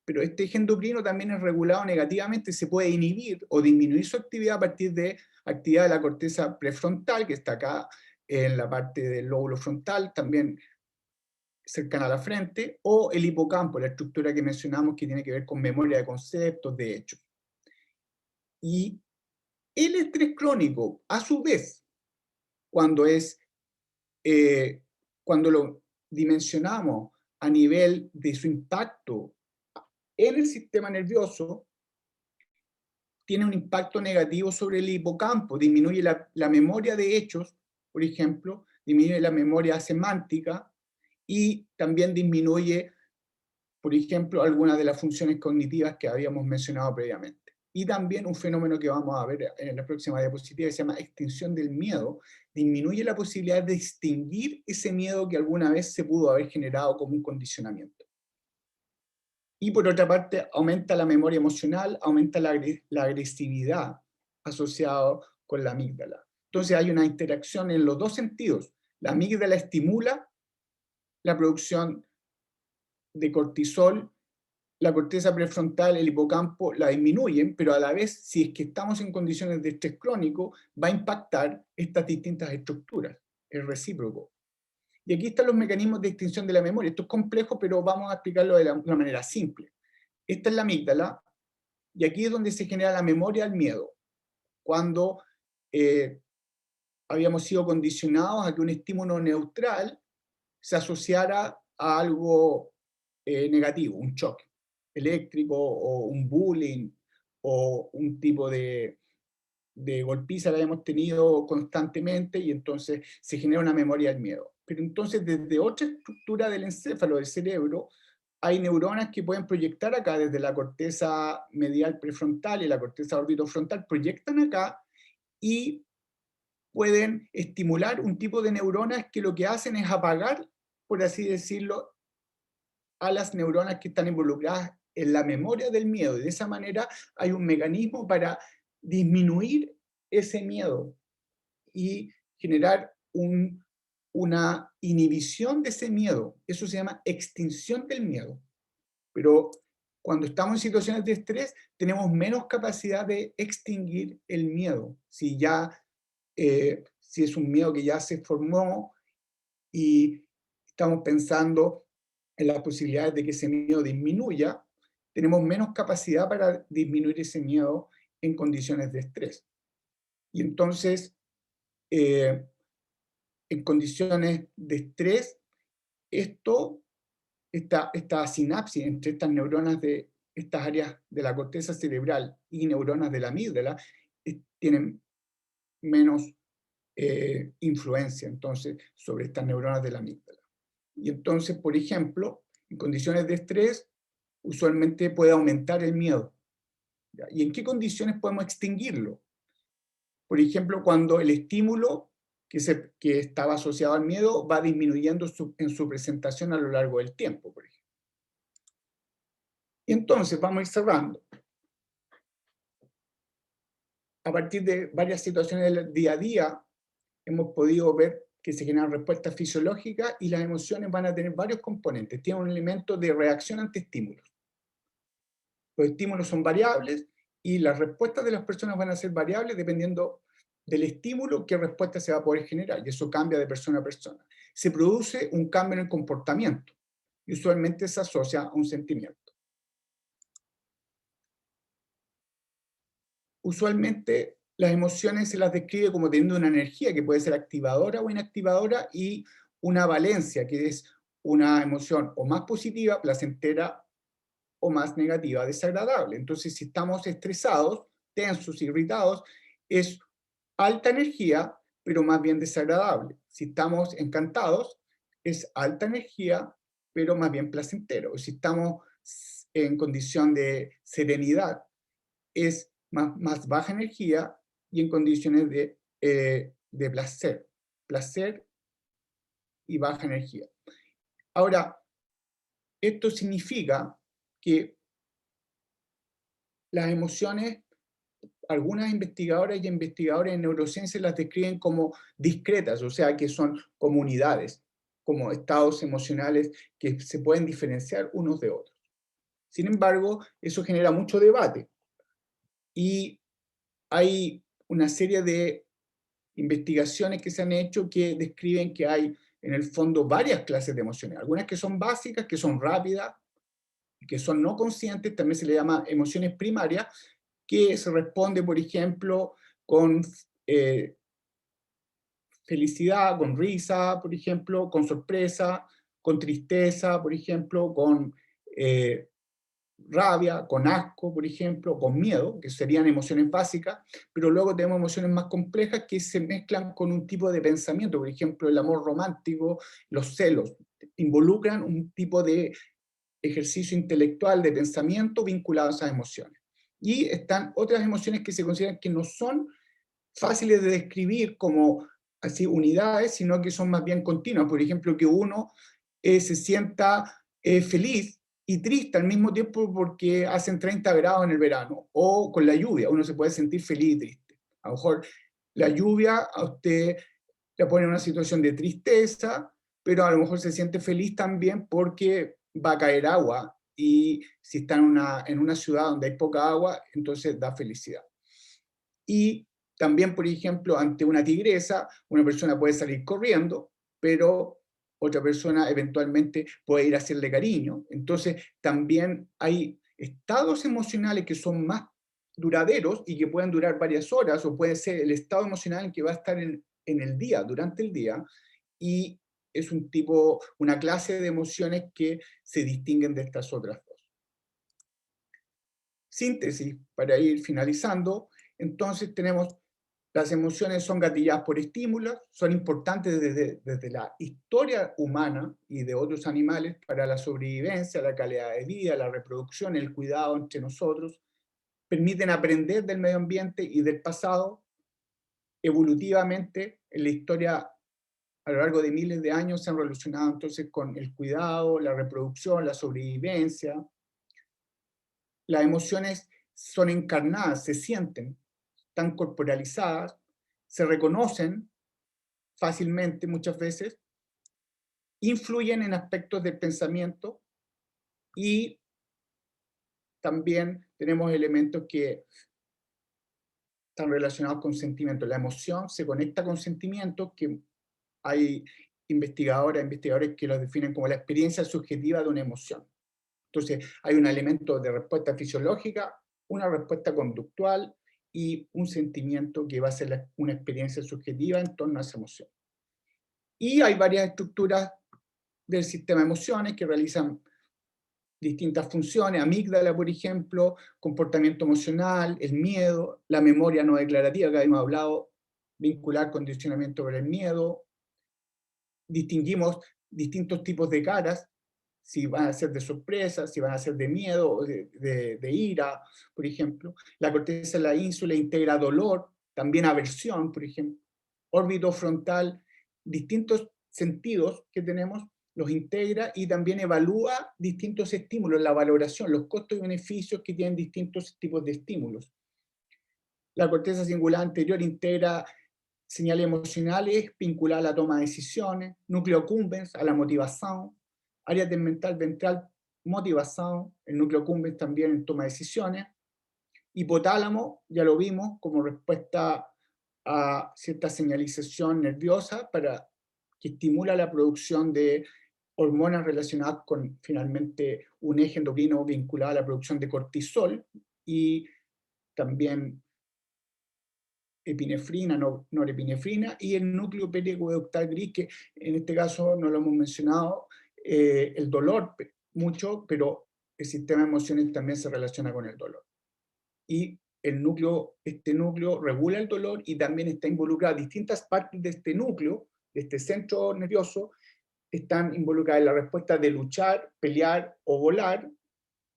Pero este eje endocrino también es regulado negativamente, se puede inhibir o disminuir su actividad a partir de actividad de la corteza prefrontal, que está acá en la parte del lóbulo frontal, también cercana a la frente, o el hipocampo, la estructura que mencionamos que tiene que ver con memoria de conceptos, de hechos. Y el estrés crónico, a su vez, cuando lo dimensionamos a nivel de su impacto en el sistema nervioso, tiene un impacto negativo sobre el hipocampo, disminuye la memoria de hechos, por ejemplo, disminuye la memoria semántica, y también disminuye, por ejemplo, algunas de las funciones cognitivas que habíamos mencionado previamente. y también un fenómeno que vamos a ver en la próxima diapositiva, que se llama extinción del miedo, disminuye la posibilidad de extinguir ese miedo que alguna vez se pudo haber generado como un condicionamiento. Y por otra parte, aumenta la memoria emocional, aumenta la agresividad asociada con la amígdala. Entonces hay una interacción en los dos sentidos. La amígdala estimula la producción de cortisol, la corteza prefrontal, el hipocampo la disminuyen, pero a la vez, si es que estamos en condiciones de estrés crónico, va a impactar estas distintas estructuras, es recíproco. Y aquí están los mecanismos de extinción de la memoria. Esto es complejo, pero vamos a explicarlo de una manera simple. Esta es la amígdala, y aquí es donde se genera la memoria al miedo. Cuando habíamos sido condicionados a que un estímulo neutral se asociara a algo negativo, un choque eléctrico, o un bullying, o un tipo de golpiza que hayamos tenido constantemente, y entonces se genera una memoria del miedo. Pero entonces desde otra estructura del encéfalo, del cerebro, hay neuronas que pueden proyectar acá desde la corteza medial prefrontal y la corteza orbitofrontal, proyectan acá y pueden estimular un tipo de neuronas que lo que hacen es apagar, por así decirlo, a las neuronas que están involucradas en la memoria del miedo. Y de esa manera hay un mecanismo para disminuir ese miedo y generar una inhibición de ese miedo. Eso se llama extinción del miedo. Pero cuando estamos en situaciones de estrés, tenemos menos capacidad de extinguir el miedo. Si es un miedo que ya se formó y estamos pensando en las posibilidades de que ese miedo disminuya, tenemos menos capacidad para disminuir ese miedo en condiciones de estrés. Y entonces, en condiciones de estrés, esta sinapsis entre estas neuronas de estas áreas de la corteza cerebral y neuronas de la amígdala tienen menos influencia entonces sobre estas neuronas de la amígdala. Y entonces, por ejemplo, en condiciones de estrés, usualmente puede aumentar el miedo. ¿Ya? ¿Y en qué condiciones podemos extinguirlo? Por ejemplo, cuando el estímulo que estaba asociado al miedo va disminuyendo en su presentación a lo largo del tiempo, por ejemplo. Y entonces, vamos a ir cerrando. A partir de varias situaciones del día a día, hemos podido ver que se generan respuestas fisiológicas, y las emociones van a tener varios componentes. Tienen un elemento de reacción ante estímulos. Los estímulos son variables, y las respuestas de las personas van a ser variables dependiendo del estímulo, qué respuesta se va a poder generar, y eso cambia de persona a persona. Se produce un cambio en el comportamiento, y usualmente se asocia a un sentimiento. Usualmente las emociones se las describe como teniendo una energía que puede ser activadora o inactivadora, y una valencia, que es una emoción o más positiva, placentera, o más negativa, desagradable. Entonces, si estamos estresados, tensos, irritados, es alta energía, pero más bien desagradable. Si estamos encantados, es alta energía, pero más bien placentero. Si estamos en condición de serenidad, es más baja energía, y en condiciones de placer y baja energía. Ahora, esto significa que las emociones, algunas investigadoras y investigadores en neurociencia las describen como discretas, o sea, que son como unidades, como estados emocionales que se pueden diferenciar unos de otros. Sin embargo, eso genera mucho debate, y hay una serie de investigaciones que se han hecho que describen que hay, en el fondo, varias clases de emociones. Algunas que son básicas, que son rápidas, que son no conscientes, también se le llama emociones primarias, que se responde, por ejemplo, con felicidad, con risa, por ejemplo, con sorpresa, con tristeza, por ejemplo, con rabia, con asco, por ejemplo, con miedo, que serían emociones básicas, pero luego tenemos emociones más complejas que se mezclan con un tipo de pensamiento, por ejemplo, el amor romántico, los celos, involucran un tipo de ejercicio intelectual de pensamiento vinculado a esas emociones. Y están otras emociones que se consideran que no son fáciles de describir como así unidades, sino que son más bien continuas. Por ejemplo, que uno se sienta feliz y triste al mismo tiempo porque hacen 30 grados en el verano, o con la lluvia, uno se puede sentir feliz y triste. A lo mejor la lluvia a usted le pone en una situación de tristeza, pero a lo mejor se siente feliz también porque va a caer agua, y si está en una ciudad donde hay poca agua, entonces da felicidad. Y también, por ejemplo, ante una tigresa, una persona puede salir corriendo, pero otra persona eventualmente puede ir a hacerle cariño. Entonces, también hay estados emocionales que son más duraderos y que pueden durar varias horas, o puede ser el estado emocional que va a estar en el día, durante el día, y es una clase de emociones que se distinguen de estas otras dos. Síntesis, para ir finalizando, entonces tenemos: las emociones son gatilladas por estímulos, son importantes desde la historia humana y de otros animales para la sobrevivencia, la calidad de vida, la reproducción, el cuidado entre nosotros, permiten aprender del medio ambiente y del pasado. Evolutivamente, en la historia, a lo largo de miles de años, se han relacionado entonces con el cuidado, la reproducción, la sobrevivencia. Las emociones son encarnadas, se sienten, están corporalizadas, se reconocen fácilmente muchas veces, influyen en aspectos del pensamiento, y también tenemos elementos que están relacionados con sentimientos. La emoción se conecta con sentimientos, que hay investigadores que los definen como la experiencia subjetiva de una emoción. Entonces, hay un elemento de respuesta fisiológica, una respuesta conductual y un sentimiento que va a ser una experiencia subjetiva en torno a esa emoción. Y hay varias estructuras del sistema de emociones que realizan distintas funciones: amígdala, por ejemplo, comportamiento emocional, el miedo, la memoria no declarativa, que habíamos hablado, vincular condicionamiento por el miedo. Distinguimos distintos tipos de caras, si van a ser de sorpresa, si van a ser de miedo o de ira, por ejemplo. La corteza de la ínsula integra dolor, también aversión, por ejemplo. Órbito frontal, distintos sentidos que tenemos, los integra y también evalúa distintos estímulos, la valoración, los costos y beneficios que tienen distintos tipos de estímulos. La corteza cingulada anterior integra señales emocionales vinculadas a la toma de decisiones, núcleo accumbens a la motivación, área tegmental ventral motivación, el núcleo accumbens también en toma de decisiones, hipotálamo, ya lo vimos, como respuesta a cierta señalización nerviosa que estimula la producción de hormonas relacionadas con, finalmente, un eje endocrino vinculado a la producción de cortisol, y también epinefrina, norepinefrina, y el núcleo periaqueductal gris, que en este caso no lo hemos mencionado, el dolor mucho, pero el sistema de emociones también se relaciona con el dolor. Y este núcleo regula el dolor y también está involucrado. Distintas partes de este núcleo, de este centro nervioso, están involucradas en la respuesta de luchar, pelear o volar,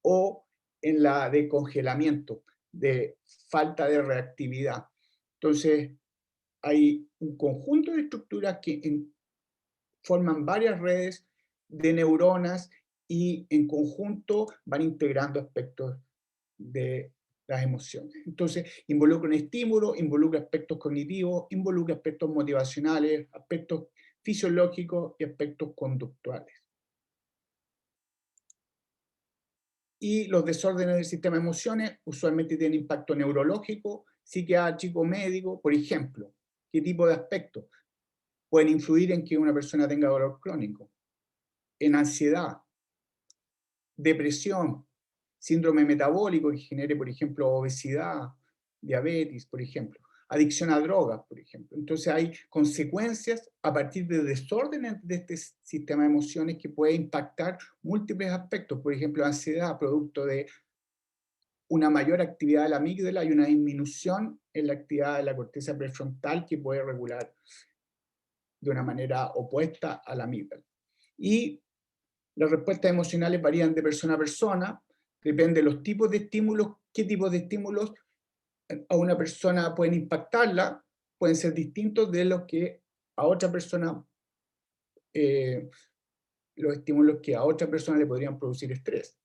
o en la de congelamiento, de falta de reactividad. Entonces, hay un conjunto de estructuras que forman varias redes de neuronas y en conjunto van integrando aspectos de las emociones. Entonces, involucra un estímulo, involucra aspectos cognitivos, involucra aspectos motivacionales, aspectos fisiológicos y aspectos conductuales. Y los desórdenes del sistema de emociones usualmente tienen impacto neurológico, psiquiátrico, médico. Por ejemplo, ¿qué tipo de aspectos pueden influir en que una persona tenga dolor crónico? En ansiedad, depresión, síndrome metabólico que genere, por ejemplo, obesidad, diabetes, por ejemplo, adicción a drogas, por ejemplo. Entonces hay consecuencias a partir de desórdenes de este sistema de emociones que puede impactar múltiples aspectos. Por ejemplo, ansiedad, producto de una mayor actividad de la amígdala y una disminución en la actividad de la corteza prefrontal, que puede regular de una manera opuesta a la amígdala. Y las respuestas emocionales varían de persona a persona, depende de los tipos de estímulos, qué tipos de estímulos a una persona pueden impactarla, pueden ser distintos de los que a otra persona, los estímulos que a otra persona le podrían producir estrés.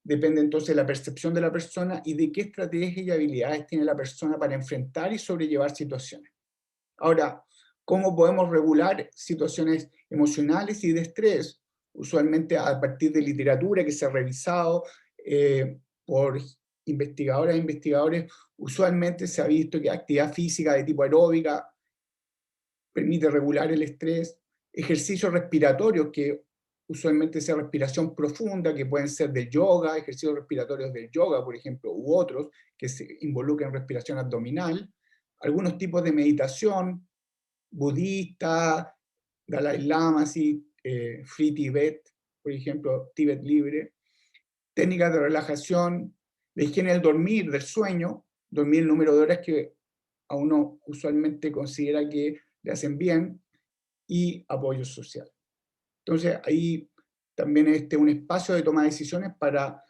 Depende entonces de la percepción de la persona y de qué estrategias y habilidades tiene la persona para enfrentar y sobrellevar situaciones. Ahora, ¿cómo podemos regular situaciones emocionales y de estrés? Usualmente a partir de literatura que se ha revisado por investigadoras e investigadores, usualmente se ha visto que actividad física de tipo aeróbica permite regular el estrés, ejercicios respiratorios que usualmente sea respiración profunda, que pueden ser del yoga, ejercicios respiratorios del yoga, por ejemplo, u otros que se involucran en respiración abdominal, algunos tipos de meditación, budista, Dalai Lama, Free Tibet, por ejemplo, Tíbet libre, técnicas de relajación, la higiene del dormir, del sueño, dormir el número de horas que a uno usualmente considera que le hacen bien, y apoyo social. Entonces, ahí también es un espacio de toma de decisiones para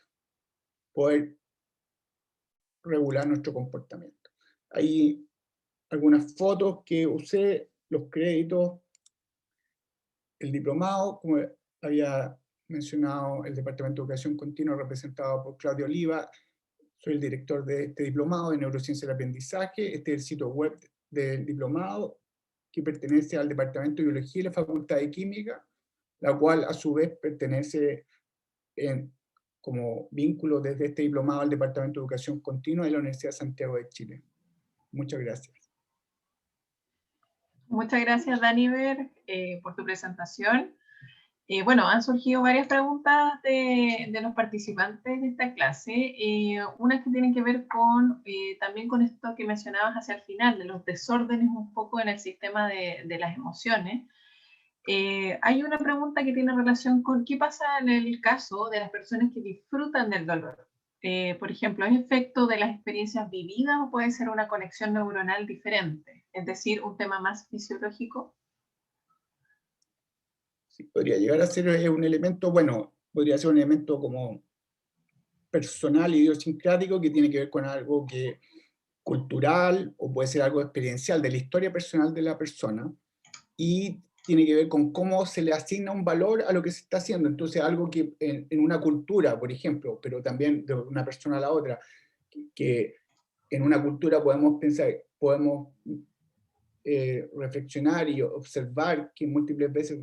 poder regular nuestro comportamiento. Hay algunas fotos que usé, los créditos, el diplomado, como había mencionado, el Departamento de Educación Continua representado por Claudio Oliva. Soy el director de este diplomado de Neurociencia del Aprendizaje. Este es el sitio web del diplomado, que pertenece al Departamento de Biología y la Facultad de Química, la cual a su vez pertenece como vínculo desde este diplomado al Departamento de Educación Continua de la Universidad de Santiago de Chile. Muchas gracias. Muchas gracias, Daniver, por tu presentación. Bueno, han surgido varias preguntas de los participantes de esta clase, unas que tienen que ver con, también con esto que mencionabas hacia el final, de los desórdenes un poco en el sistema de las emociones. Hay una pregunta que tiene relación con qué pasa en el caso de las personas que disfrutan del dolor. Por ejemplo, ¿es efecto de las experiencias vividas o puede ser una conexión neuronal diferente? Es decir, un tema más fisiológico. Sí, podría llegar a ser un elemento, bueno, podría ser un elemento como personal, idiosincrático, que tiene que ver con algo que cultural, o puede ser algo experiencial de la historia personal de la persona, y tiene que ver con cómo se le asigna un valor a lo que se está haciendo. Entonces, algo que en una cultura, por ejemplo, pero también de una persona a la otra, que en una cultura podemos pensar, podemos reflexionar y observar que múltiples veces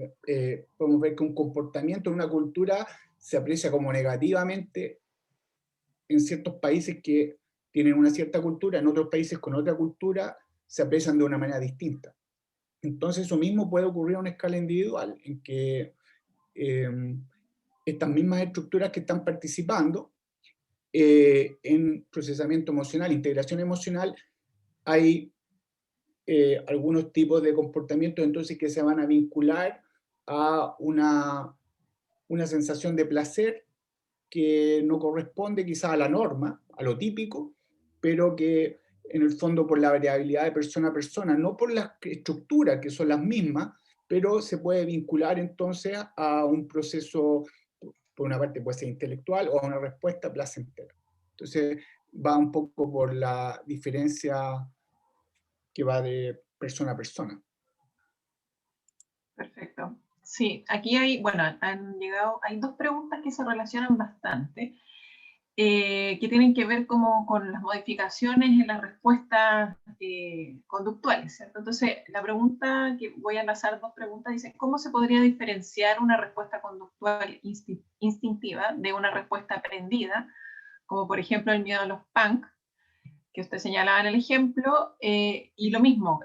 podemos ver que un comportamiento en una cultura se aprecia como negativamente en ciertos países que tienen una cierta cultura, en otros países con otra cultura se aprecian de una manera distinta. Entonces eso mismo puede ocurrir a una escala individual, en que estas mismas estructuras que están participando en procesamiento emocional, integración emocional, hay algunos tipos de comportamientos entonces que se van a vincular a una sensación de placer que no corresponde quizá a la norma, a lo típico, pero que en el fondo por la variabilidad de persona a persona, no por las estructuras que son las mismas, pero se puede vincular entonces a un proceso, por una parte puede ser intelectual, o a una respuesta placentera. Entonces va un poco por la diferencia que va de persona a persona. Perfecto. Sí, aquí hay, bueno, hay dos preguntas que se relacionan bastante, que tienen que ver como con las modificaciones en las respuestas conductuales, ¿cierto? Entonces, la pregunta, que voy a enlazar dos preguntas, dice, ¿cómo se podría diferenciar una respuesta conductual instintiva de una respuesta aprendida, como por ejemplo el miedo a los punk, que usted señalaba en el ejemplo, y lo mismo,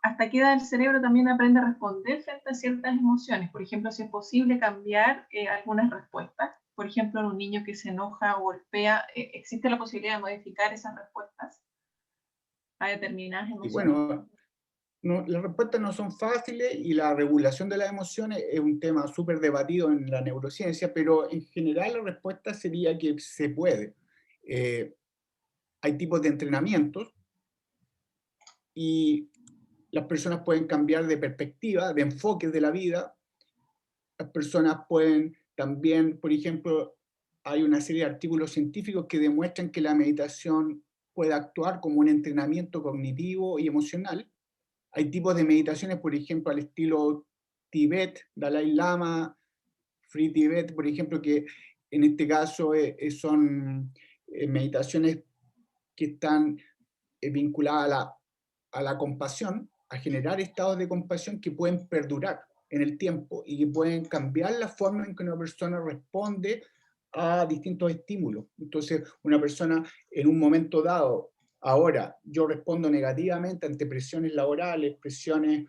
¿hasta qué edad el cerebro también aprende a responder frente a ciertas emociones? Por ejemplo, si es posible cambiar algunas respuestas. Por ejemplo, en un niño que se enoja o golpea, ¿existe la posibilidad de modificar esas respuestas a determinadas emociones? Y bueno, las respuestas no son fáciles y la regulación de las emociones es un tema súper debatido en la neurociencia, pero en general la respuesta sería que se puede. Hay tipos de entrenamientos y las personas pueden cambiar de perspectiva, de enfoque de la vida. Las personas pueden también, por ejemplo, hay una serie de artículos científicos que demuestran que la meditación puede actuar como un entrenamiento cognitivo y emocional. Hay tipos de meditaciones, por ejemplo, al estilo Tibet, Dalai Lama, Free Tibet, por ejemplo, que en este caso son meditaciones que están vinculadas a la compasión, a generar estados de compasión que pueden perdurar en el tiempo y que pueden cambiar la forma en que una persona responde a distintos estímulos. Entonces, una persona en un momento dado, ahora yo respondo negativamente ante presiones laborales, presiones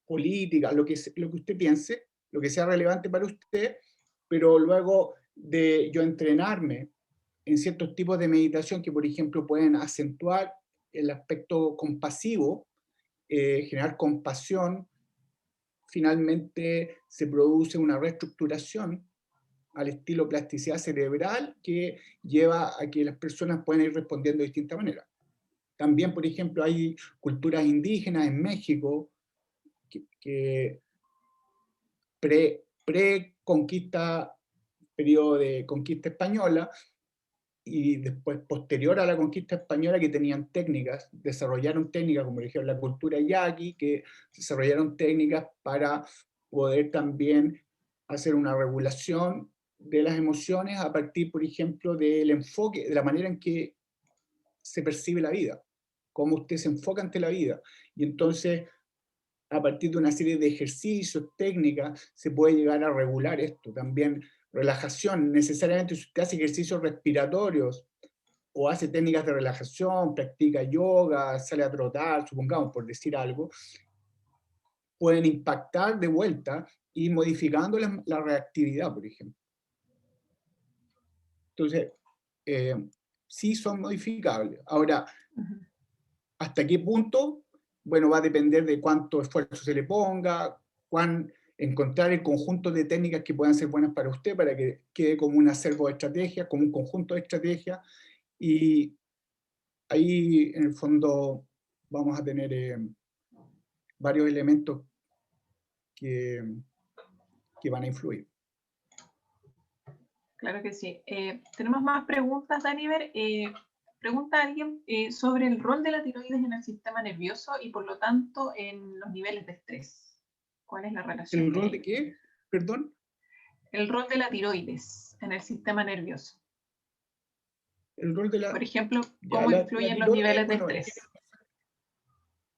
políticas, lo que usted piense, lo que sea relevante para usted, pero luego de yo entrenarme en ciertos tipos de meditación que, por ejemplo, pueden acentuar el aspecto compasivo, generar compasión, finalmente se produce una reestructuración al estilo plasticidad cerebral que lleva a que las personas puedan ir respondiendo de distinta manera. También, por ejemplo, hay culturas indígenas en México que pre-conquista, periodo de conquista española, y después posterior a la conquista española, que tenían técnicas, desarrollaron técnicas, como dijeron, la cultura yaqui, que desarrollaron técnicas para poder también hacer una regulación de las emociones a partir, por ejemplo, del enfoque, de la manera en que se percibe la vida, cómo usted se enfoca ante la vida. Y entonces, a partir de una serie de ejercicios, técnicas, se puede llegar a regular esto. También relajación, necesariamente si usted hace ejercicios respiratorios o hace técnicas de relajación, practica yoga, sale a trotar, supongamos, por decir algo, pueden impactar de vuelta y modificando la reactividad, por ejemplo. Entonces, sí son modificables. Ahora, ¿hasta qué punto? Bueno, va a depender de cuánto esfuerzo se le ponga, encontrar el conjunto de técnicas que puedan ser buenas para usted, para que quede como un acervo de estrategias, como un conjunto de estrategias, y ahí en el fondo vamos a tener varios elementos que van a influir. Claro que sí. Tenemos más preguntas, Daniver. Pregunta alguien sobre el rol de la tiroides en el sistema nervioso y por lo tanto en los niveles de estrés. ¿Cuál es la relación? ¿El rol de qué? Perdón. El rol de la tiroides en el sistema nervioso. El rol de la... Por ejemplo, ¿cómo influyen los niveles de estrés?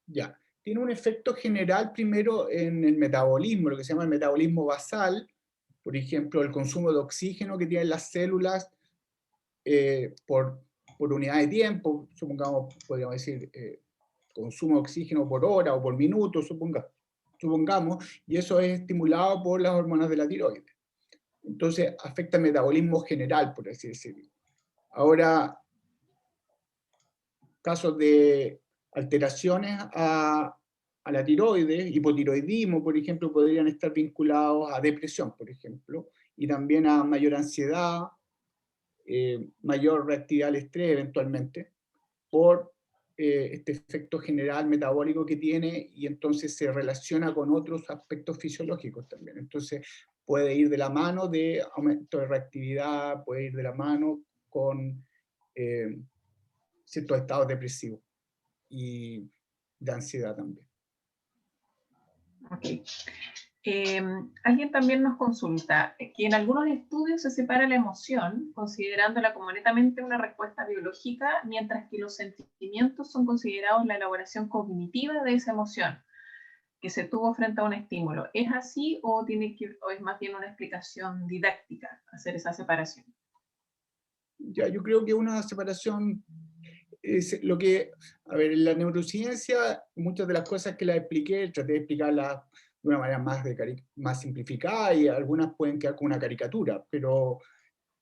Ya, tiene un efecto general primero en el metabolismo, lo que se llama el metabolismo basal, por ejemplo, el consumo de oxígeno que tienen las células por unidad de tiempo, supongamos, podríamos decir, consumo de oxígeno por hora o por minuto, supongamos, y eso es estimulado por las hormonas de la tiroides. Entonces, afecta el metabolismo general, por así decirlo. Ahora, casos de alteraciones a la tiroides, hipotiroidismo, por ejemplo, podrían estar vinculados a depresión, por ejemplo, y también a mayor ansiedad, mayor reactividad al estrés eventualmente, por este efecto general metabólico que tiene, y entonces se relaciona con otros aspectos fisiológicos también. Entonces puede ir de la mano de aumento de reactividad, puede ir de la mano con ciertos estados depresivos y de ansiedad también. Ok. Alguien también nos consulta que en algunos estudios se separa la emoción, considerándola como netamente una respuesta biológica, mientras que los sentimientos son considerados la elaboración cognitiva de esa emoción que se tuvo frente a un estímulo. ¿Es así o es más bien una explicación didáctica hacer esa separación? Ya, yo creo que una separación es lo que, a ver, en la neurociencia, muchas de las cosas que las expliqué, traté de explicarlas de una manera más simplificada, y algunas pueden quedar como una caricatura, pero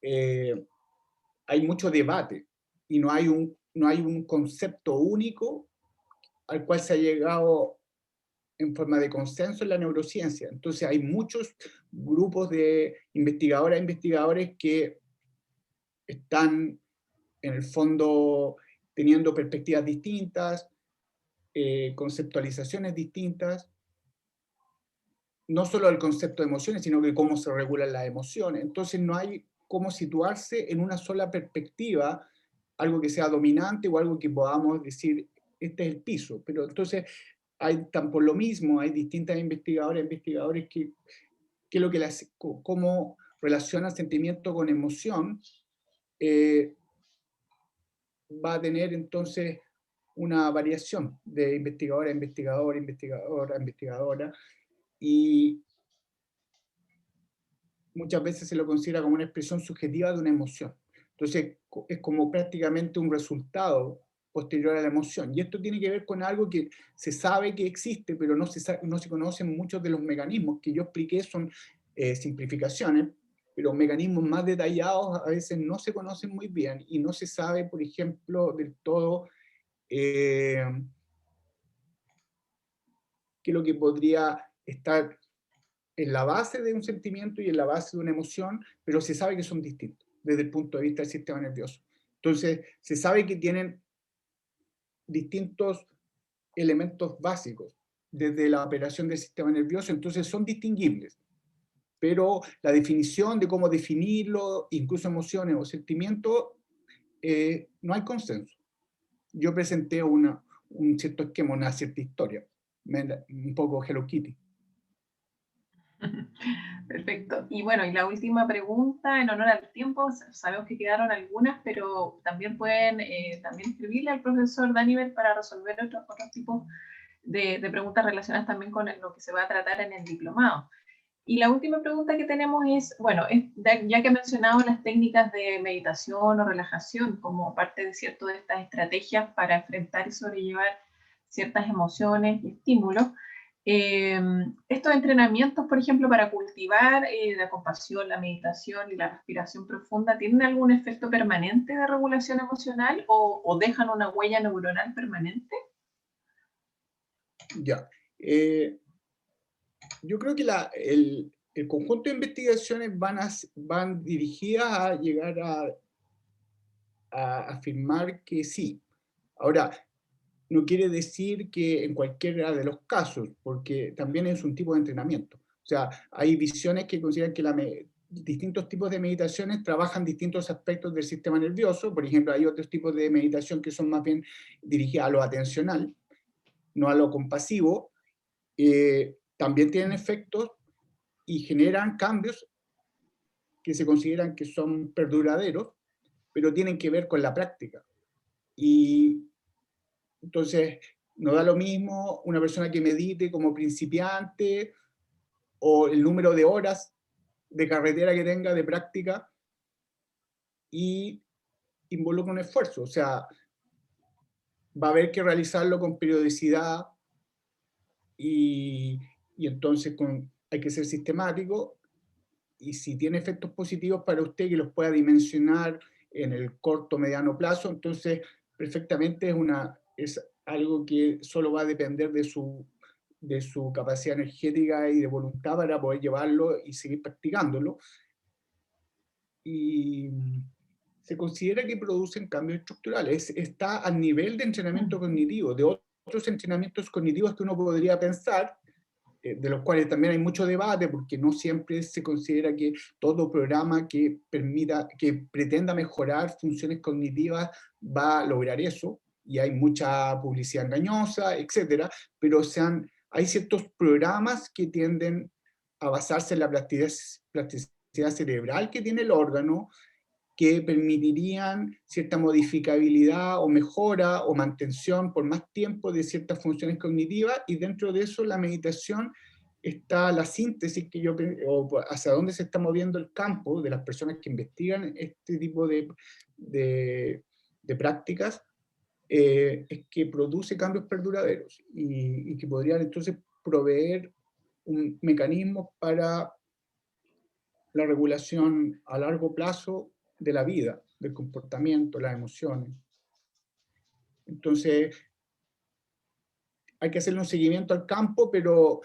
hay mucho debate y no hay un concepto único al cual se ha llegado en forma de consenso en la neurociencia. Entonces hay muchos grupos de investigadoras e investigadores que están en el fondo teniendo perspectivas distintas, conceptualizaciones distintas. no solo el concepto de emociones, sino que cómo se regulan las emociones. Entonces no hay cómo situarse en una sola perspectiva, algo que sea dominante o algo que podamos decir, este es el piso. Pero entonces hay por lo mismo, hay distintas investigadores que lo que cómo relacionan sentimiento con emoción, va a tener entonces una variación de investigadora a investigadora, investigadora a investigadora, y muchas veces se lo considera como una expresión subjetiva de una emoción. Entonces es como prácticamente un resultado posterior a la emoción. Y esto tiene que ver con algo que se sabe que existe, pero no se conocen muchos de los mecanismos que yo expliqué, son simplificaciones, pero mecanismos más detallados a veces no se conocen muy bien y no se sabe, por ejemplo, del todo qué es lo que podría estar en la base de un sentimiento y en la base de una emoción, pero se sabe que son distintos desde el punto de vista del sistema nervioso. Entonces, se sabe que tienen distintos elementos básicos desde la operación del sistema nervioso, entonces son distinguibles. Pero la definición de cómo definirlo, incluso emociones o sentimientos, no hay consenso. Yo presenté un cierto esquema, una cierta historia, un poco Hello Kitty. Perfecto. Y bueno, y la última pregunta, en honor al tiempo, sabemos que quedaron algunas, pero también pueden también escribirle al profesor Danivel para resolver otros tipos de preguntas relacionadas también con lo que se va a tratar en el diplomado. Y la última pregunta que tenemos es, bueno, ya que he mencionado las técnicas de meditación o relajación como parte de cierto de estas estrategias para enfrentar y sobrellevar ciertas emociones y estímulos, estos entrenamientos, por ejemplo, para cultivar la compasión, la meditación y la respiración profunda, ¿tienen algún efecto permanente de regulación emocional o dejan una huella neuronal permanente? Ya. Yo creo que el conjunto de investigaciones van dirigidas a llegar a afirmar que sí. Ahora, no quiere decir que en cualquiera de los casos, porque también es un tipo de entrenamiento. O sea, hay visiones que consideran que distintos tipos de meditaciones trabajan distintos aspectos del sistema nervioso. Por ejemplo, hay otros tipos de meditación que son más bien dirigidas a lo atencional, no a lo compasivo. También tienen efectos y generan cambios que se consideran que son perduraderos, pero tienen que ver con la práctica. Y entonces, no da lo mismo una persona que medite como principiante o el número de horas de carretera que tenga de práctica y involucra un esfuerzo. O sea, va a haber que realizarlo con periodicidad y entonces hay que ser sistemático, y si tiene efectos positivos para usted que los pueda dimensionar en el corto o mediano plazo, entonces perfectamente es algo que solo va a depender de su capacidad energética y de voluntad para poder llevarlo y seguir practicándolo. Y se considera que producen cambios estructurales. Está al nivel de entrenamiento cognitivo, de otros entrenamientos cognitivos que uno podría pensar, de los cuales también hay mucho debate, porque no siempre se considera que todo programa que pretenda mejorar funciones cognitivas va a lograr eso, y hay mucha publicidad engañosa, etcétera, pero hay ciertos programas que tienden a basarse en la plasticidad cerebral que tiene el órgano, que permitirían cierta modificabilidad o mejora o mantención por más tiempo de ciertas funciones cognitivas, y dentro de eso la meditación está la síntesis o hacia dónde se está moviendo el campo de las personas que investigan este tipo de prácticas, es que produce cambios perduraderos y que podrían entonces proveer un mecanismo para la regulación a largo plazo de la vida, del comportamiento, las emociones. Entonces, hay que hacerle un seguimiento al campo, pero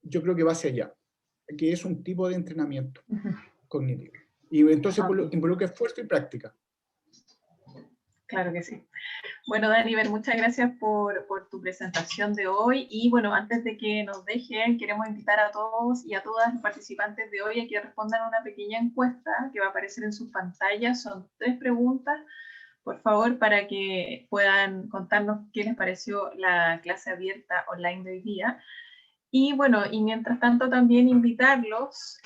yo creo que va hacia allá, que es un tipo de entrenamiento cognitivo. Y entonces involucra esfuerzo y práctica. Ok, Claro que sí. Bueno, Daniver, muchas gracias por tu presentación de hoy. Y bueno, antes de que nos dejen, queremos invitar a todos y a todas los participantes de hoy a que respondan una pequeña encuesta que va a aparecer en sus pantallas. Son 3 preguntas, por favor, para que puedan contarnos qué les pareció la clase abierta online de hoy día. Y bueno, y mientras tanto también invitarlas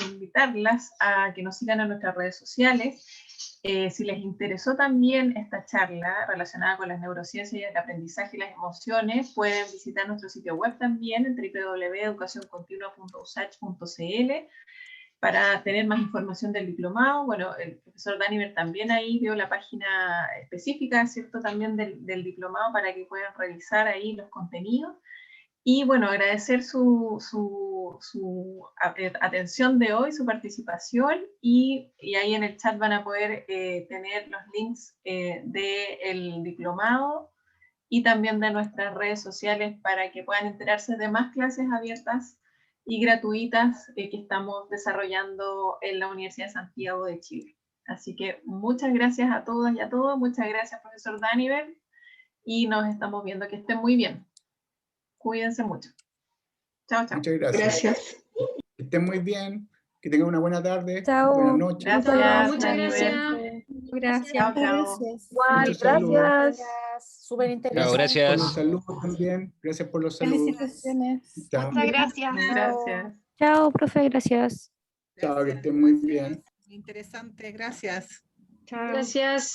a que nos sigan en nuestras redes sociales. Si les interesó también esta charla relacionada con las neurociencias y el aprendizaje y las emociones, pueden visitar nuestro sitio web también en www.educacioncontinua.usach.cl para tener más información del diplomado. Bueno, el profesor Daniver también ahí dio la página específica, ¿cierto?, también del diplomado para que puedan revisar ahí los contenidos. Y bueno, agradecer su atención de hoy, su participación, y ahí en el chat van a poder tener los links del diplomado y también de nuestras redes sociales para que puedan enterarse de más clases abiertas y gratuitas que estamos desarrollando en la Universidad de Santiago de Chile. Así que muchas gracias a todas y a todos, muchas gracias profesor Daniver, y nos estamos viendo. Que estén muy bien. Cuídense mucho. Chao, chao. Muchas gracias. Gracias. Que estén muy bien, que tengan una buena tarde, Chao. buenas noches. Gracias, Muchas Daniver. Gracias. Chao, chao. Igual, Muchos saludos. gracias. Súper interesante. Gracias por los saludos también. Gracias por los saludos. Felicitaciones. Chao. Muchas gracias. Gracias. Chao, profe, gracias. Chao, que estén muy bien. Interesante, gracias. Gracias.